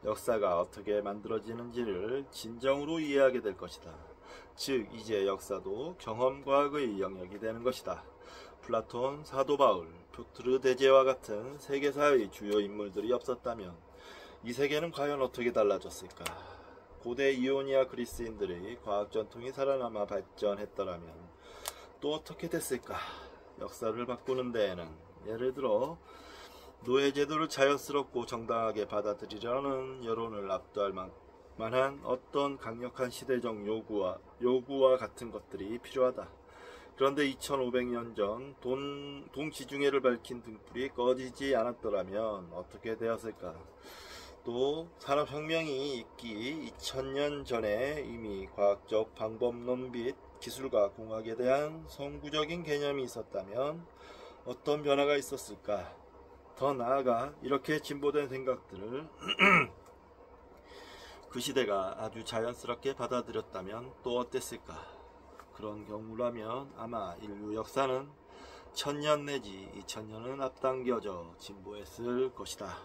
역사가 어떻게 만들어지는지를 진정으로 이해하게 될 것이다. 즉 이제 역사도 경험과학의 영역이 되는 것이다. 플라톤, 사도 바울, 퓨트르 대제와 같은 세계사의 주요 인물들이 없었다면 이 세계는 과연 어떻게 달라졌을까? 고대 이오니아 그리스인들의 과학 전통이 살아남아 발전했더라면 또 어떻게 됐을까? 역사를 바꾸는 데에는 예를 들어 노예제도를 자연스럽고 정당하게 받아들이려는 여론을 압도할 만한 어떤 강력한 시대적 요구와 같은 것들이 필요하다. 그런데 2500년 전 동지중해를 밝힌 등불이 꺼지지 않았더라면 어떻게 되었을까? 또 산업혁명이 있기 2000년 전에 이미 과학적 방법론 및 기술과 공학에 대한 선구적인 개념이 있었다면 어떤 변화가 있었을까? 더 나아가 이렇게 진보된 생각들을 그 시대가 아주 자연스럽게 받아들였다면 또 어땠을까? 그런 경우라면 아마 인류 역사는 1000년 내지 2000년은 앞당겨져 진보했을 것이다.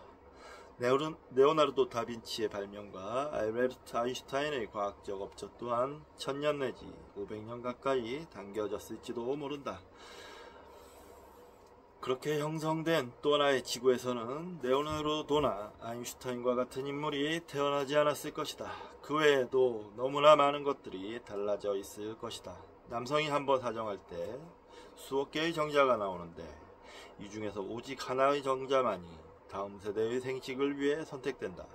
레오나르도 다빈치의 발명과 알베르트 아인슈타인의 과학적 업적 또한 1000년 내지 500년 가까이 당겨졌을지도 모른다. 그렇게 형성된 또 하나의 지구에서는 레오나르도나 아인슈타인과 같은 인물이 태어나지 않았을 것이다. 그 외에도 너무나 많은 것들이 달라져 있을 것이다. 남성이 한번 사정할 때 수억 개의 정자가 나오는데 이 중에서 오직 하나의 정자만이 다음 세대의 생식을 위해 선택된다.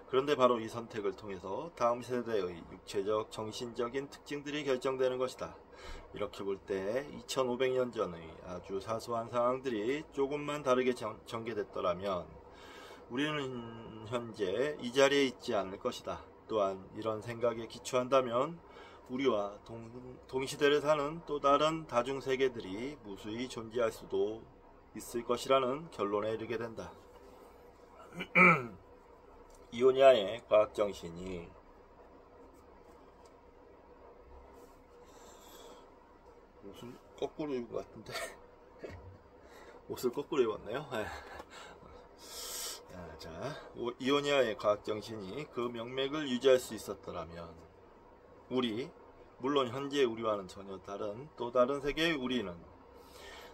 그런데 바로 이 선택을 통해서 다음 세대의 육체적, 정신적인 특징들이 결정되는 것이다. 이렇게 볼 때 2500년 전의 아주 사소한 상황들이 조금만 다르게 전개됐더라면 우리는 현재 이 자리에 있지 않을 것이다. 또한 이런 생각에 기초한다면 우리와 동시대를 사는 또 다른 다중세계들이 무수히 존재할 수도 있을 것이라는 결론에 이르게 된다. 이오니아의 과학정신이 옷을 거꾸로 입은 것 같은데 옷을 거꾸로 입었나요? 자, 이오니아의 과학정신이 그 명맥을 유지할 수 있었더라면 물론 현재 우리와는 전혀 다른 또 다른 세계의 우리는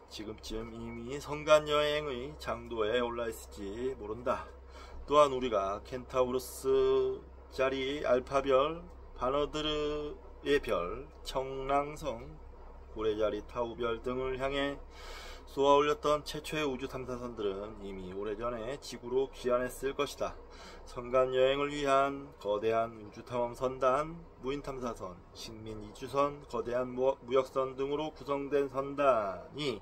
지금쯤 이미 성간여행의 장도에 올라 있을지 모른다. 또한 우리가 켄타우로스 자리 알파별, 바너드르의 별, 청랑성, 고래자리 타우별 등을 향해 쏘아 올렸던 최초의 우주 탐사선들은 이미 오래전에 지구로 귀환했을 것이다. 성간여행을 위한 거대한 우주탐험선단, 무인탐사선, 식민이주선, 거대한 무역선 등으로 구성된 선단이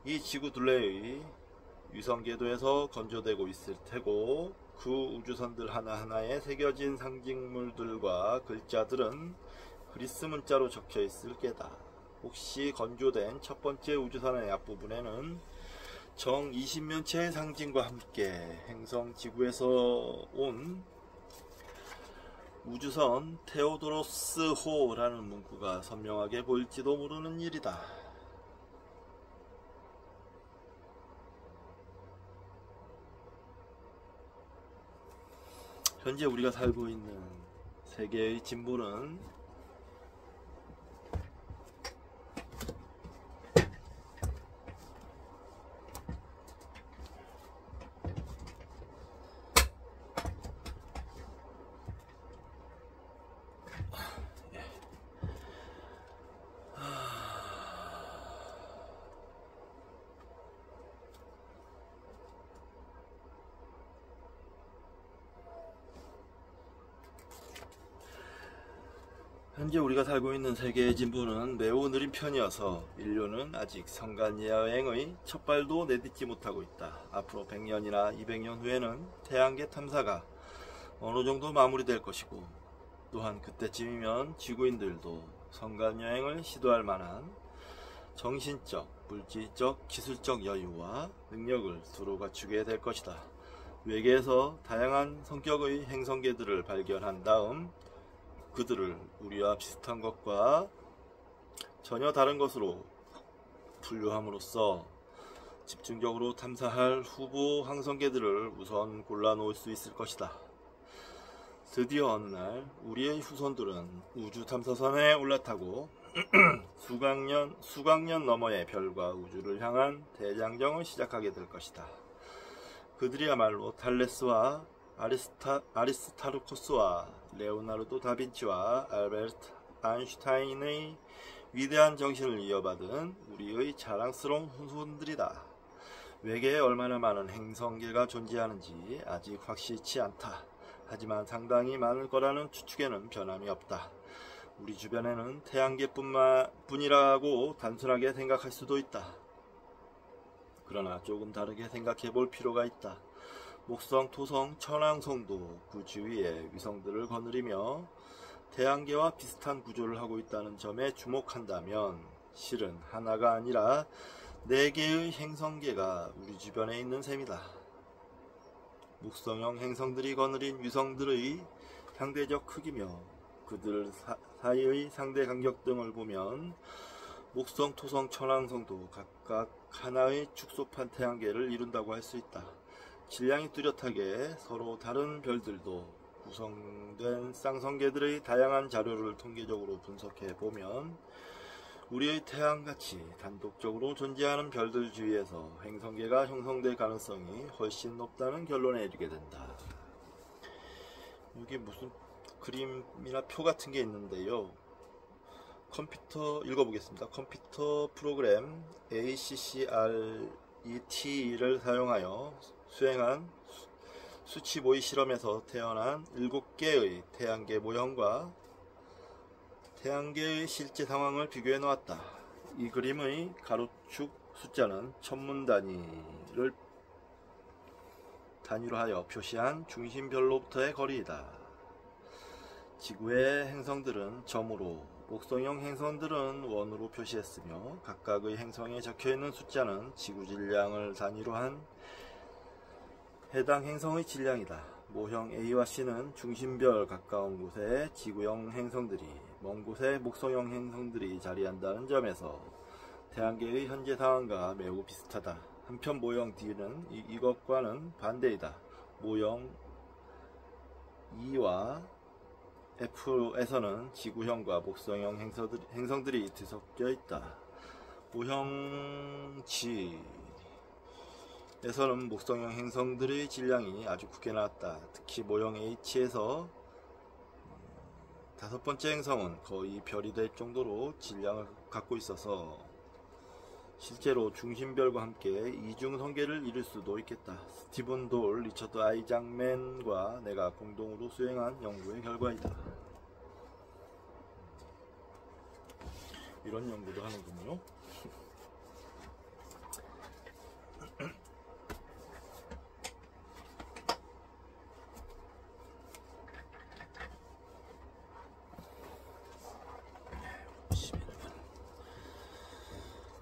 이 지구 둘레의 위성궤도에서 건조되고 있을 테고 그 우주선들 하나하나에 새겨진 상징물들과 글자들은 그리스 문자로 적혀 있을 게다. 혹시 건조된 첫 번째 우주선의 앞부분에는 정 20면체의 상징과 함께 행성 지구에서 온 우주선 테오도로스호라는 문구가 선명하게 보일지도 모르는 일이다. 현재 우리가 살고 있는 세계의 진보는 현재 우리가 살고 있는 세계의 진보는 매우 느린 편이어서 인류는 아직 성간여행의 첫 발도 내딛지 못하고 있다. 앞으로 100년이나 200년 후에는 태양계 탐사가 어느 정도 마무리될 것이고 또한 그때쯤이면 지구인들도 성간여행을 시도할 만한 정신적, 물질적, 기술적 여유와 능력을 두루 갖추게 될 것이다. 외계에서 다양한 성격의 행성계들을 발견한 다음 그들을 우리와 비슷한 것과 전혀 다른 것으로 분류함으로써 집중적으로 탐사할 후보 항성계들을 우선 골라놓을 수 있을 것이다. 드디어 어느 날 우리의 후손들은 우주 탐사선에 올라타고 수강년 너머의 별과 우주를 향한 대장정을 시작하게 될 것이다. 그들이야말로 탈레스와 아리스타르코스와 레오나르도 다빈치와 알베르트 아인슈타인의 위대한 정신을 이어받은 우리의 자랑스러운 후손들이다. 외계에 얼마나 많은 행성계가 존재하는지 아직 확실치 않다. 하지만 상당히 많을 거라는 추측에는 변함이 없다. 우리 주변에는 태양계뿐이라고 단순하게 생각할 수도 있다. 그러나 조금 다르게 생각해 볼 필요가 있다. 목성, 토성, 천왕성도 그 주위에 위성들을 거느리며 태양계와 비슷한 구조를 하고 있다는 점에 주목한다면 실은 하나가 아니라 4개의 행성계가 우리 주변에 있는 셈이다. 목성형 행성들이 거느린 위성들의 상대적 크기며 그들 사이의 상대 간격 등을 보면 목성, 토성, 천왕성도 각각 하나의 축소판 태양계를 이룬다고 할 수 있다. 질량이 뚜렷하게 서로 다른 별들도 구성된 쌍성계들의 다양한 자료를 통계적으로 분석해 보면 우리의 태양같이 단독적으로 존재하는 별들 주위에서 행성계가 형성될 가능성이 훨씬 높다는 결론에 이르게 된다. 여기 무슨 그림이나 표 같은 게 있는데요. 컴퓨터 읽어보겠습니다. 컴퓨터 프로그램 ACCRET를 사용하여 수행한 수치 모의 실험에서 태어난 7개의 태양계 모형과 태양계의 실제 상황을 비교해 놓았다. 이 그림의 가로축 숫자는 천문 단위를 단위로 하여 표시한 중심별로부터의 거리이다. 지구의 행성들은 점으로, 목성형 행성들은 원으로 표시했으며 각각의 행성에 적혀있는 숫자는 지구 질량을 단위로 한 해당 행성의 질량이다. 모형 A와 C는 중심별 가까운 곳에 지구형 행성들이, 먼 곳에 목성형 행성들이 자리한다는 점에서 태양계의 현재 상황과 매우 비슷하다. 한편 모형 D는 이것과는 반대이다. 모형 E와 F에서는 지구형과 목성형 행성들이 뒤섞여 있다. 모형 G에서는 목성형 행성들의 질량이 아주 크게 나왔다. 특히 모형 H에서 5번째 행성은 거의 별이 될 정도로 질량을 갖고 있어서 실제로 중심별과 함께 이중성계를 이룰 수도 있겠다. 스티븐 돌, 리처드 아이작맨과 내가 공동으로 수행한 연구의 결과이다. 이런 연구도 하는군요.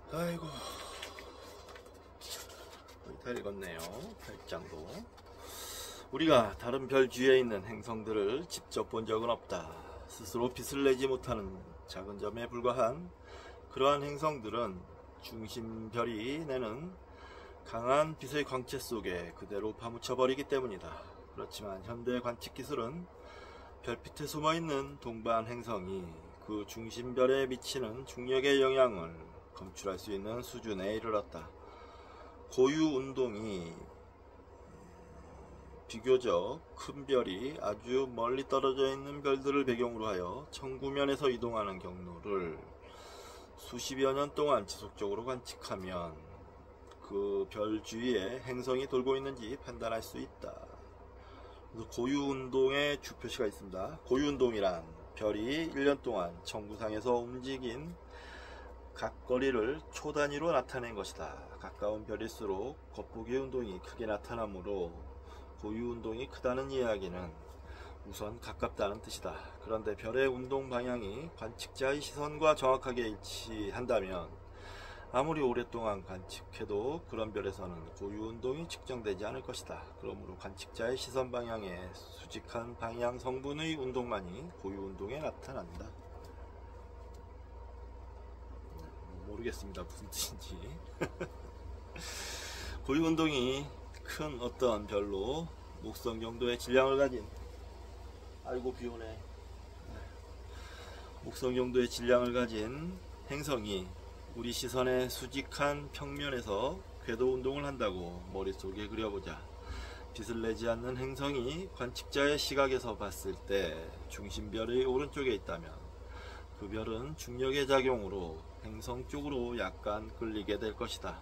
아이고, 거의 다 읽었네요. 8장도. 우리가 다른 별 주위에 있는 행성들을 직접 본 적은 없다. 스스로 빛을 내지 못하는 작은 점에 불과한 그러한 행성들은 중심별이 내는 강한 빛의 광채 속에 그대로 파묻혀버리기 때문이다. 그렇지만 현대 관측 기술은 별빛에 숨어있는 동반 행성이 그 중심별에 미치는 중력의 영향을 검출할 수 있는 수준에 이르렀다. 고유 운동이 비교적 큰 별이 아주 멀리 떨어져 있는 별들을 배경으로 하여 천구면에서 이동하는 경로를 수십여 년 동안 지속적으로 관측하면 그 별 주위에 행성이 돌고 있는지 판단할 수 있다. 그래서 고유 운동의 주표시가 있습니다. 고유 운동이란 별이 1년 동안 천구상에서 움직인 각 거리를 초 단위로 나타낸 것이다. 가까운 별일수록 겉보기 운동이 크게 나타나므로 고유 운동이 크다는 이야기는 우선 가깝다는 뜻이다. 그런데 별의 운동 방향이 관측자의 시선과 정확하게 일치한다면 아무리 오랫동안 관측해도 그런 별에서는 고유 운동이 측정되지 않을 것이다. 그러므로 관측자의 시선 방향에 수직한 방향 성분의 운동만이 고유 운동에 나타난다. 모르겠습니다. 무슨 뜻인지. 고유 운동이 큰 어떤 별로 목성 정도의 질량을 가진, 아이고 비오네, 목성 정도의 질량을 가진 행성이 우리 시선의 수직한 평면에서 궤도 운동을 한다고 머릿속에 그려보자. 빛을 내지 않는 행성이 관측자의 시각에서 봤을 때 중심별의 오른쪽에 있다면 그 별은 중력의 작용으로 행성 쪽으로 약간 끌리게 될 것이다.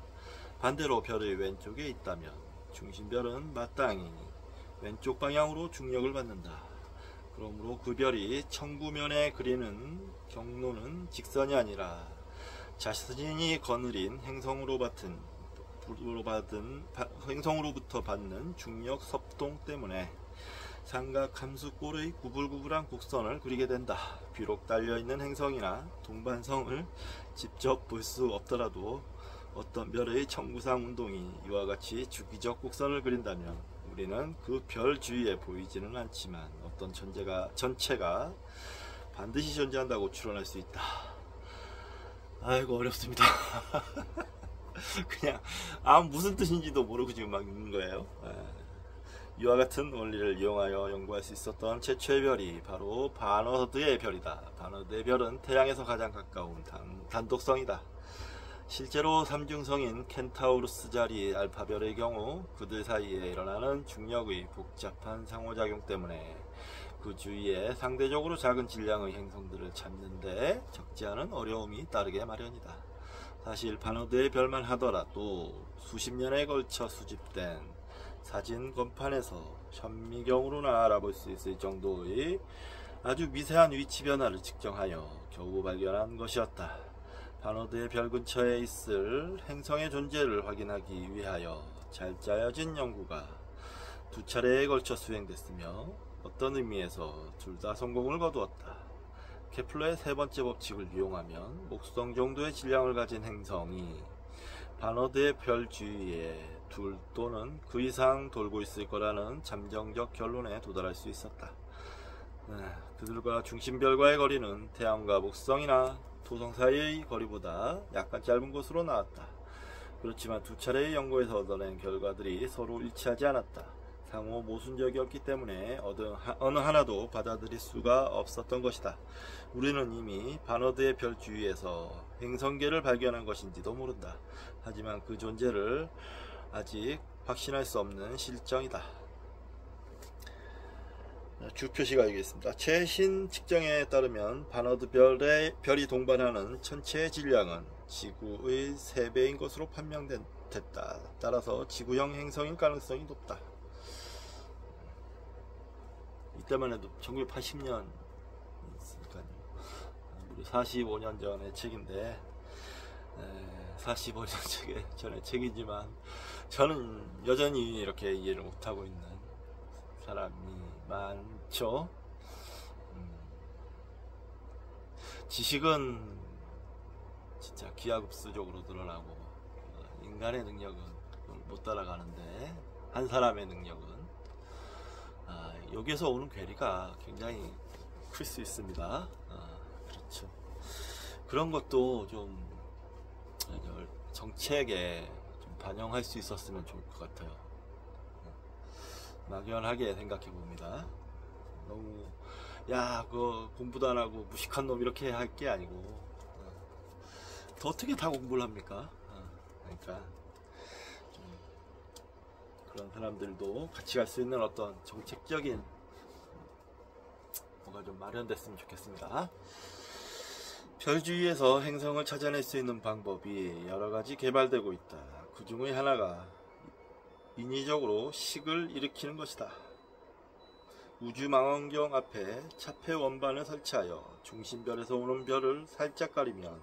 반대로 별의 왼쪽에 있다면 중심별은 마땅히 왼쪽 방향으로 중력을 받는다. 그러므로 그 별이 천구면에 그리는 경로는 직선이 아니라 자신이 거느린 행성으로부터 받는 중력 섭동 때문에 삼각함수꼴의 구불구불한 곡선을 그리게 된다. 비록 달려있는 행성이나 동반성을 직접 볼 수 없더라도 어떤 별의 천구상 운동이 이와 같이 주기적 곡선을 그린다면 우리는 그 별 주위에 보이지는 않지만 어떤 전체가 반드시 존재한다고 추론할 수 있다. 아이고 어렵습니다. 그냥 무슨 뜻인지도 모르고 지금 막 읽는 거예요. 이와 같은 원리를 이용하여 연구할 수 있었던 최초의 별이 바로 바너드의 별이다. 바너드의 별은 태양에서 가장 가까운 단독성이다. 실제로 삼중성인 켄타우루스 자리 알파별의 경우 그들 사이에 일어나는 중력의 복잡한 상호작용 때문에 그 주위에 상대적으로 작은 질량의 행성들을 찾는데 적지 않은 어려움이 따르게 마련이다. 사실 바너드의 별만 하더라도 수십 년에 걸쳐 수집된 사진 건판에서 현미경으로나 알아볼 수 있을 정도의 아주 미세한 위치 변화를 측정하여 겨우 발견한 것이었다. 바너드의 별 근처에 있을 행성의 존재를 확인하기 위하여 잘 짜여진 연구가 두 차례에 걸쳐 수행됐으며 어떤 의미에서 둘 다 성공을 거두었다. 케플러의 세 번째 법칙을 이용하면 목성 정도의 질량을 가진 행성이 바너드의 별 주위에 둘 또는 그 이상 돌고 있을 거라는 잠정적 결론에 도달할 수 있었다. 그들과 중심별과의 거리는 태양과 목성이나 토성 사이의 거리보다 약간 짧은 곳으로 나왔다. 그렇지만 두 차례의 연구에서 얻어낸 결과들이 서로 일치하지 않았다. 상호 모순적이었기 때문에 어느 하나도 받아들일 수가 없었던 것이다. 우리는 이미 바너드의 별 주위에서 행성계를 발견한 것인지도 모른다. 하지만 그 존재를 아직 확신할 수 없는 실정이다. 주표시가 여기 있습니다. 최신 측정에 따르면 바너드 별이 동반하는 전체 질량은 지구의 3배인 것으로 판명됐다. 따라서 지구형 행성일 가능성이 높다. 이때만 해도 1980년 있으니까요. 무려 45년 전의 책인데 45년 전의 책이지만 저는 여전히 이렇게 이해를 못하고 있는 사람이 많죠. 지식은 진짜 기하급수적으로 늘어나고 인간의 능력은 못 따라가는데 한 사람의 능력은 여기에서 오는 괴리가 굉장히 클 수 있습니다. 그렇죠. 그런 것도 좀 정책에 좀 반영할 수 있었으면 좋을 것 같아요. 막연하게 생각해 봅니다. 너무 그 공부도 안 하고 무식한 놈 이렇게 할 게 아니고 더 어떻게 다 공부를 합니까? 그러니까 좀 그런 사람들도 같이 갈 수 있는 어떤 정책적인 뭐가 좀 마련됐으면 좋겠습니다. 별 주위에서 행성을 찾아낼 수 있는 방법이 여러가지 개발되고 있다. 그 중의 하나가 인위적으로 식을 일으키는 것이다. 우주망원경 앞에 차폐 원반을 설치하여 중심별에서 오는 별을 살짝 가리면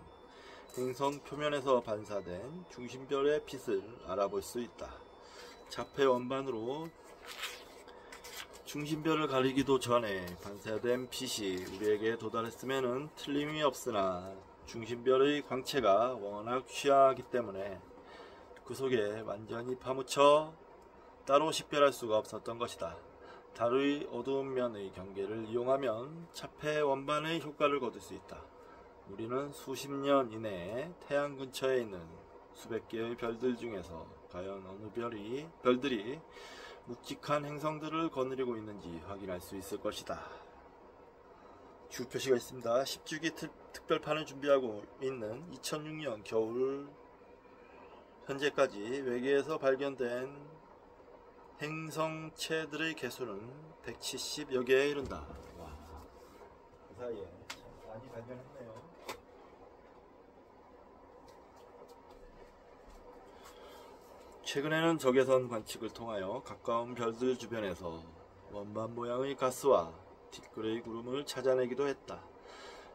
행성 표면에서 반사된 중심별의 빛을 알아볼 수 있다. 차폐 원반으로 중심별을 가리기도 전에 반사된 빛이 우리에게 도달했으면 틀림이 없으나 중심별의 광채가 워낙 취약하기 때문에 그 속에 완전히 파묻혀 따로 식별할 수가 없었던 것이다. 달의 어두운 면의 경계를 이용하면 차폐 원반의 효과를 거둘 수 있다. 우리는 수십 년 이내에 태양 근처에 있는 수백 개의 별들 중에서 과연 어느 별들이 묵직한 행성들을 거느리고 있는지 확인할 수 있을 것이다. 주표시가 있습니다. 10주기 특별판을 준비하고 있는 2006년 겨울 현재까지 외계에서 발견된 행성체들의 개수는 170여 개에 이른다. 와, 그 사이에 참 많이 발견했네요. 최근에는 적외선 관측을 통하여 가까운 별들 주변에서 원반 모양의 가스와 티끌의 구름을 찾아내기도 했다.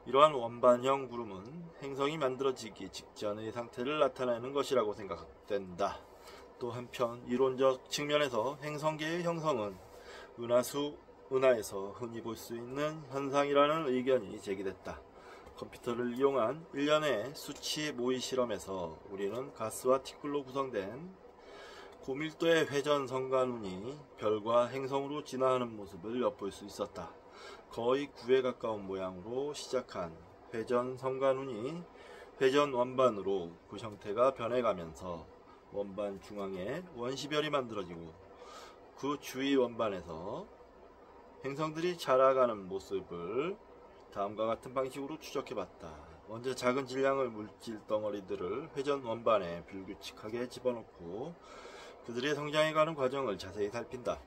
이러한 원반형 구름은 행성이 만들어지기 직전의 상태를 나타내는 것이라고 생각된다. 또 한편 이론적 측면에서 행성계의 형성은 은하에서 흔히 볼 수 있는 현상이라는 의견이 제기됐다. 컴퓨터를 이용한 일련의 수치 모의 실험에서 우리는 가스와 티끌로 구성된 고밀도의 회전 성간운이 별과 행성으로 진화하는 모습을 엿볼 수 있었다. 거의 9에 가까운 모양으로 시작한 회전 성간운이 회전 원반으로 그 형태가 변해가면서 원반 중앙에 원시별이 만들어지고 그 주위 원반에서 행성들이 자라가는 모습을 다음과 같은 방식으로 추적해봤다. 먼저 작은 질량의 물질 덩어리들을 회전 원반에 불규칙하게 집어넣고 그들의 성장해가는 과정을 자세히 살핀다.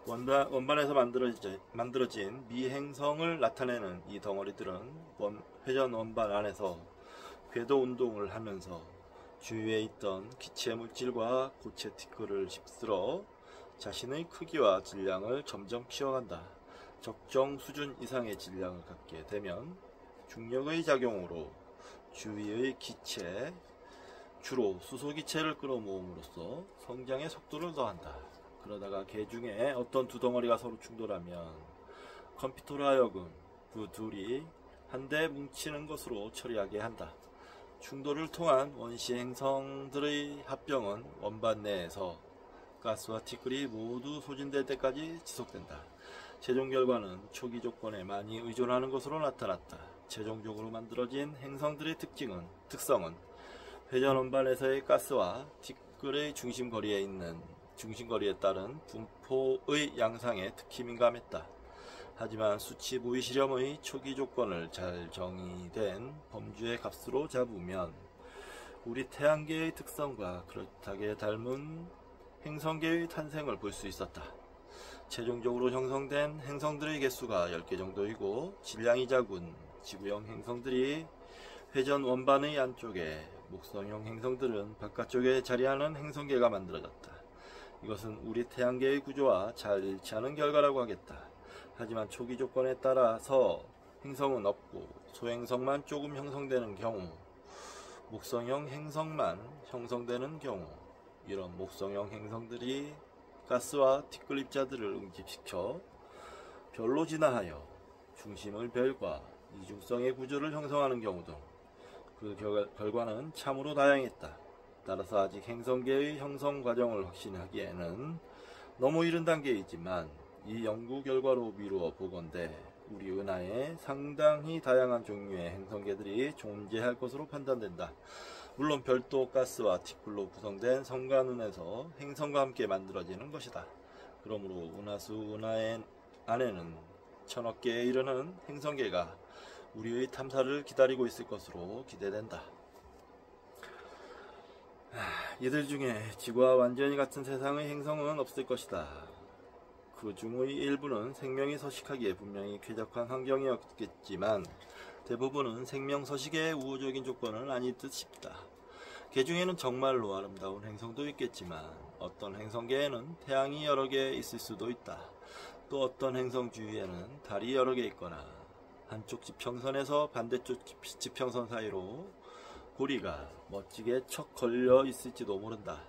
원반에서 만들어진 미행성을 나타내는 이 덩어리들은 회전 원반 안에서 궤도 운동을 하면서 주위에 있던 기체 물질과 고체 티끌을 휩쓸어 자신의 크기와 질량을 점점 키워간다. 적정 수준 이상의 질량을 갖게 되면 중력의 작용으로 주위의 기체, 주로 수소기체를 끌어모음으로써 성장의 속도를 더한다. 그러다가 개 중에 어떤 두 덩어리가 서로 충돌하면 컴퓨터로 하여금 그 둘이 한데 뭉치는 것으로 처리하게 한다. 충돌을 통한 원시 행성들의 합병은 원반 내에서 가스와 티끌이 모두 소진될 때까지 지속된다. 최종 결과는 초기 조건에 많이 의존하는 것으로 나타났다. 최종적으로 만들어진 행성들의 특성은 회전 원반에서의 가스와 티끌의 중심거리에 따른 분포의 양상에 특히 민감했다. 하지만 수치 무의 실험의 초기 조건을 잘 정의된 범주의 값으로 잡으면 우리 태양계의 특성과 그렇다게 닮은 행성계의 탄생을 볼 수 있었다. 최종적으로 형성된 행성들의 개수가 10개 정도이고 질량이 작은 지구형 행성들이 회전 원반의 안쪽에, 목성형 행성들은 바깥쪽에 자리하는 행성계가 만들어졌다. 이것은 우리 태양계의 구조와 잘 일치하는 결과라고 하겠다. 하지만 초기 조건에 따라서 행성은 없고 소행성만 조금 형성되는 경우, 목성형 행성만 형성되는 경우, 이런 목성형 행성들이 가스와 티끌 입자들을 응집시켜 별로 진화하여 중심의 별과 이중성의 구조를 형성하는 경우 등 그 결과는 참으로 다양했다. 따라서 아직 행성계의 형성 과정을 확신하기에는 너무 이른 단계이지만 이 연구 결과로 미루어 보건대 우리 은하에 상당히 다양한 종류의 행성계들이 존재할 것으로 판단된다. 물론 별도 가스와 티끌로 구성된 성간운에서 행성과 함께 만들어지는 것이다. 그러므로 은하수 안에는 1000억 개에 이르는 행성계가 우리의 탐사를 기다리고 있을 것으로 기대된다. 이들 중에 지구와 완전히 같은 세상의 행성은 없을 것이다. 그 중의 일부는 생명이 서식하기에 분명히 쾌적한 환경이었겠지만 대부분은 생명 서식의 우호적인 조건은 아닐 듯 싶다. 그 중에는 정말로 아름다운 행성도 있겠지만 어떤 행성계에는 태양이 여러 개 있을 수도 있다. 또 어떤 행성 주위에는 달이 여러 개 있거나 한쪽 지평선에서 반대쪽 지평선 사이로 고리가 멋지게 척 걸려 있을지도 모른다.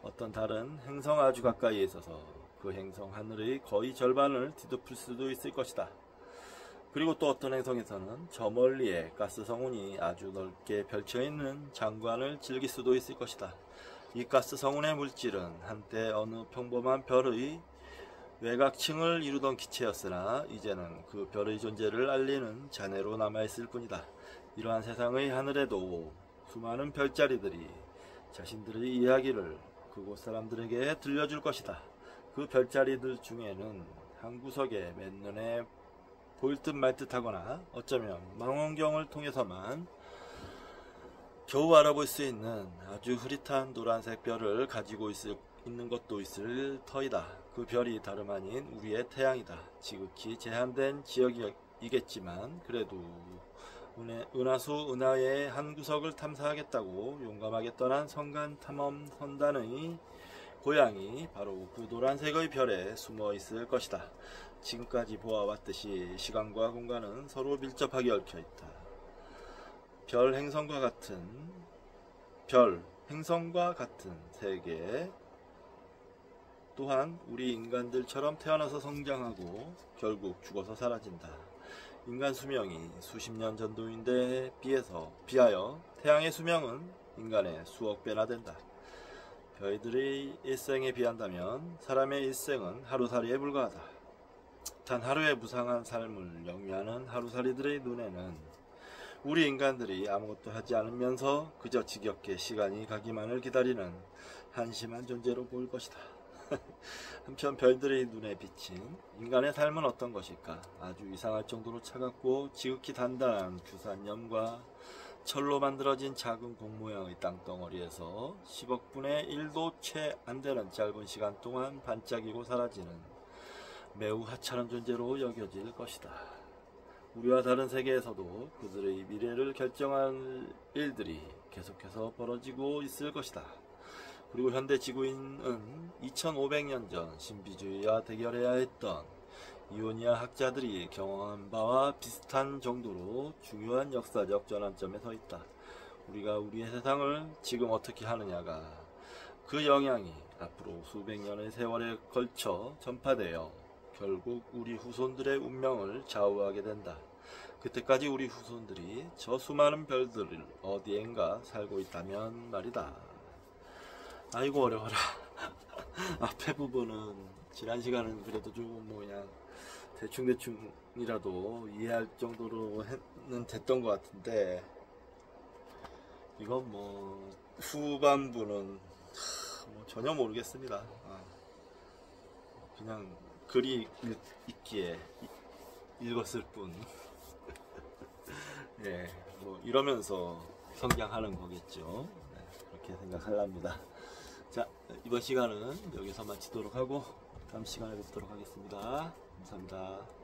어떤 달은 행성 아주 가까이에 있어서 그 행성 하늘의 거의 절반을 뒤덮을 수도 있을 것이다. 그리고 또 어떤 행성에서는 저 멀리에 가스 성운이 아주 넓게 펼쳐있는 장관을 즐길 수도 있을 것이다. 이 가스 성운의 물질은 한때 어느 평범한 별의 외곽층을 이루던 기체였으나 이제는 그 별의 존재를 알리는 잔해로 남아있을 뿐이다. 이러한 세상의 하늘에도 수많은 별자리들이 자신들의 이야기를 그곳 사람들에게 들려줄 것이다. 그 별자리들 중에는 한 구석에 맨눈에 보일 듯 말 듯 하거나 어쩌면 망원경을 통해서만 겨우 알아볼 수 있는 아주 흐릿한 노란색 별을 가지고 있는 것도 있을 터이다. 그 별이 다름 아닌 우리의 태양이다. 지극히 제한된 지역이겠지만 그래도 은하수 은하의 한 구석을 탐사하겠다고 용감하게 떠난 성간 탐험 선단의 고향이 바로 그 노란색의 별에 숨어 있을 것이다. 지금까지 보아왔듯이 시간과 공간은 서로 밀접하게 얽혀있다. 행성과 같은 세계 또한 우리 인간들처럼 태어나서 성장하고 결국 죽어서 사라진다. 인간 수명이 수십 년 전도인데 비하여 태양의 수명은 인간의 수억 배나 된다. 별들의 일생에 비한다면 사람의 일생은 하루살이에 불과하다. 단 하루의 무상한 삶을 영위하는 하루살이들의 눈에는 우리 인간들이 아무것도 하지 않으면서 그저 지겹게 시간이 가기만을 기다리는 한심한 존재로 보일 것이다. 한편 별들이 눈에 비친 인간의 삶은 어떤 것일까? 아주 이상할 정도로 차갑고 지극히 단단한 규산염과 철로 만들어진 작은 공 모양의 땅덩어리에서 10억 분의 1도 채 안 되는 짧은 시간 동안 반짝이고 사라지는 매우 하찮은 존재로 여겨질 것이다. 우리와 다른 세계에서도 그들의 미래를 결정할 일들이 계속해서 벌어지고 있을 것이다. 그리고 현대 지구인은 2500년 전 신비주의와 대결해야 했던 이오니아 학자들이 경험한 바와 비슷한 정도로 중요한 역사적 전환점에 서 있다. 우리가 우리의 세상을 지금 어떻게 하느냐가 그 영향이 앞으로 수백 년의 세월에 걸쳐 전파되어 결국 우리 후손들의 운명을 좌우하게 된다. 그때까지 우리 후손들이 저 수많은 별들을 어디엔가 살고 있다면 말이다. 아이고 어려워라. 앞에 부분은 지난 시간은 그래도 조금 뭐 그냥 대충이라도 이해할 정도로는 됐던 것 같은데, 이건 뭐 후반부는 뭐 전혀 모르겠습니다. 그냥 글이 있기에 읽었을 뿐. 예, 뭐 이러면서 성장하는 거겠죠. 네, 그렇게 생각하랍니다. 자, 이번 시간은 여기서 마치도록 하고 다음 시간에 뵙도록 하겠습니다. 감사합니다.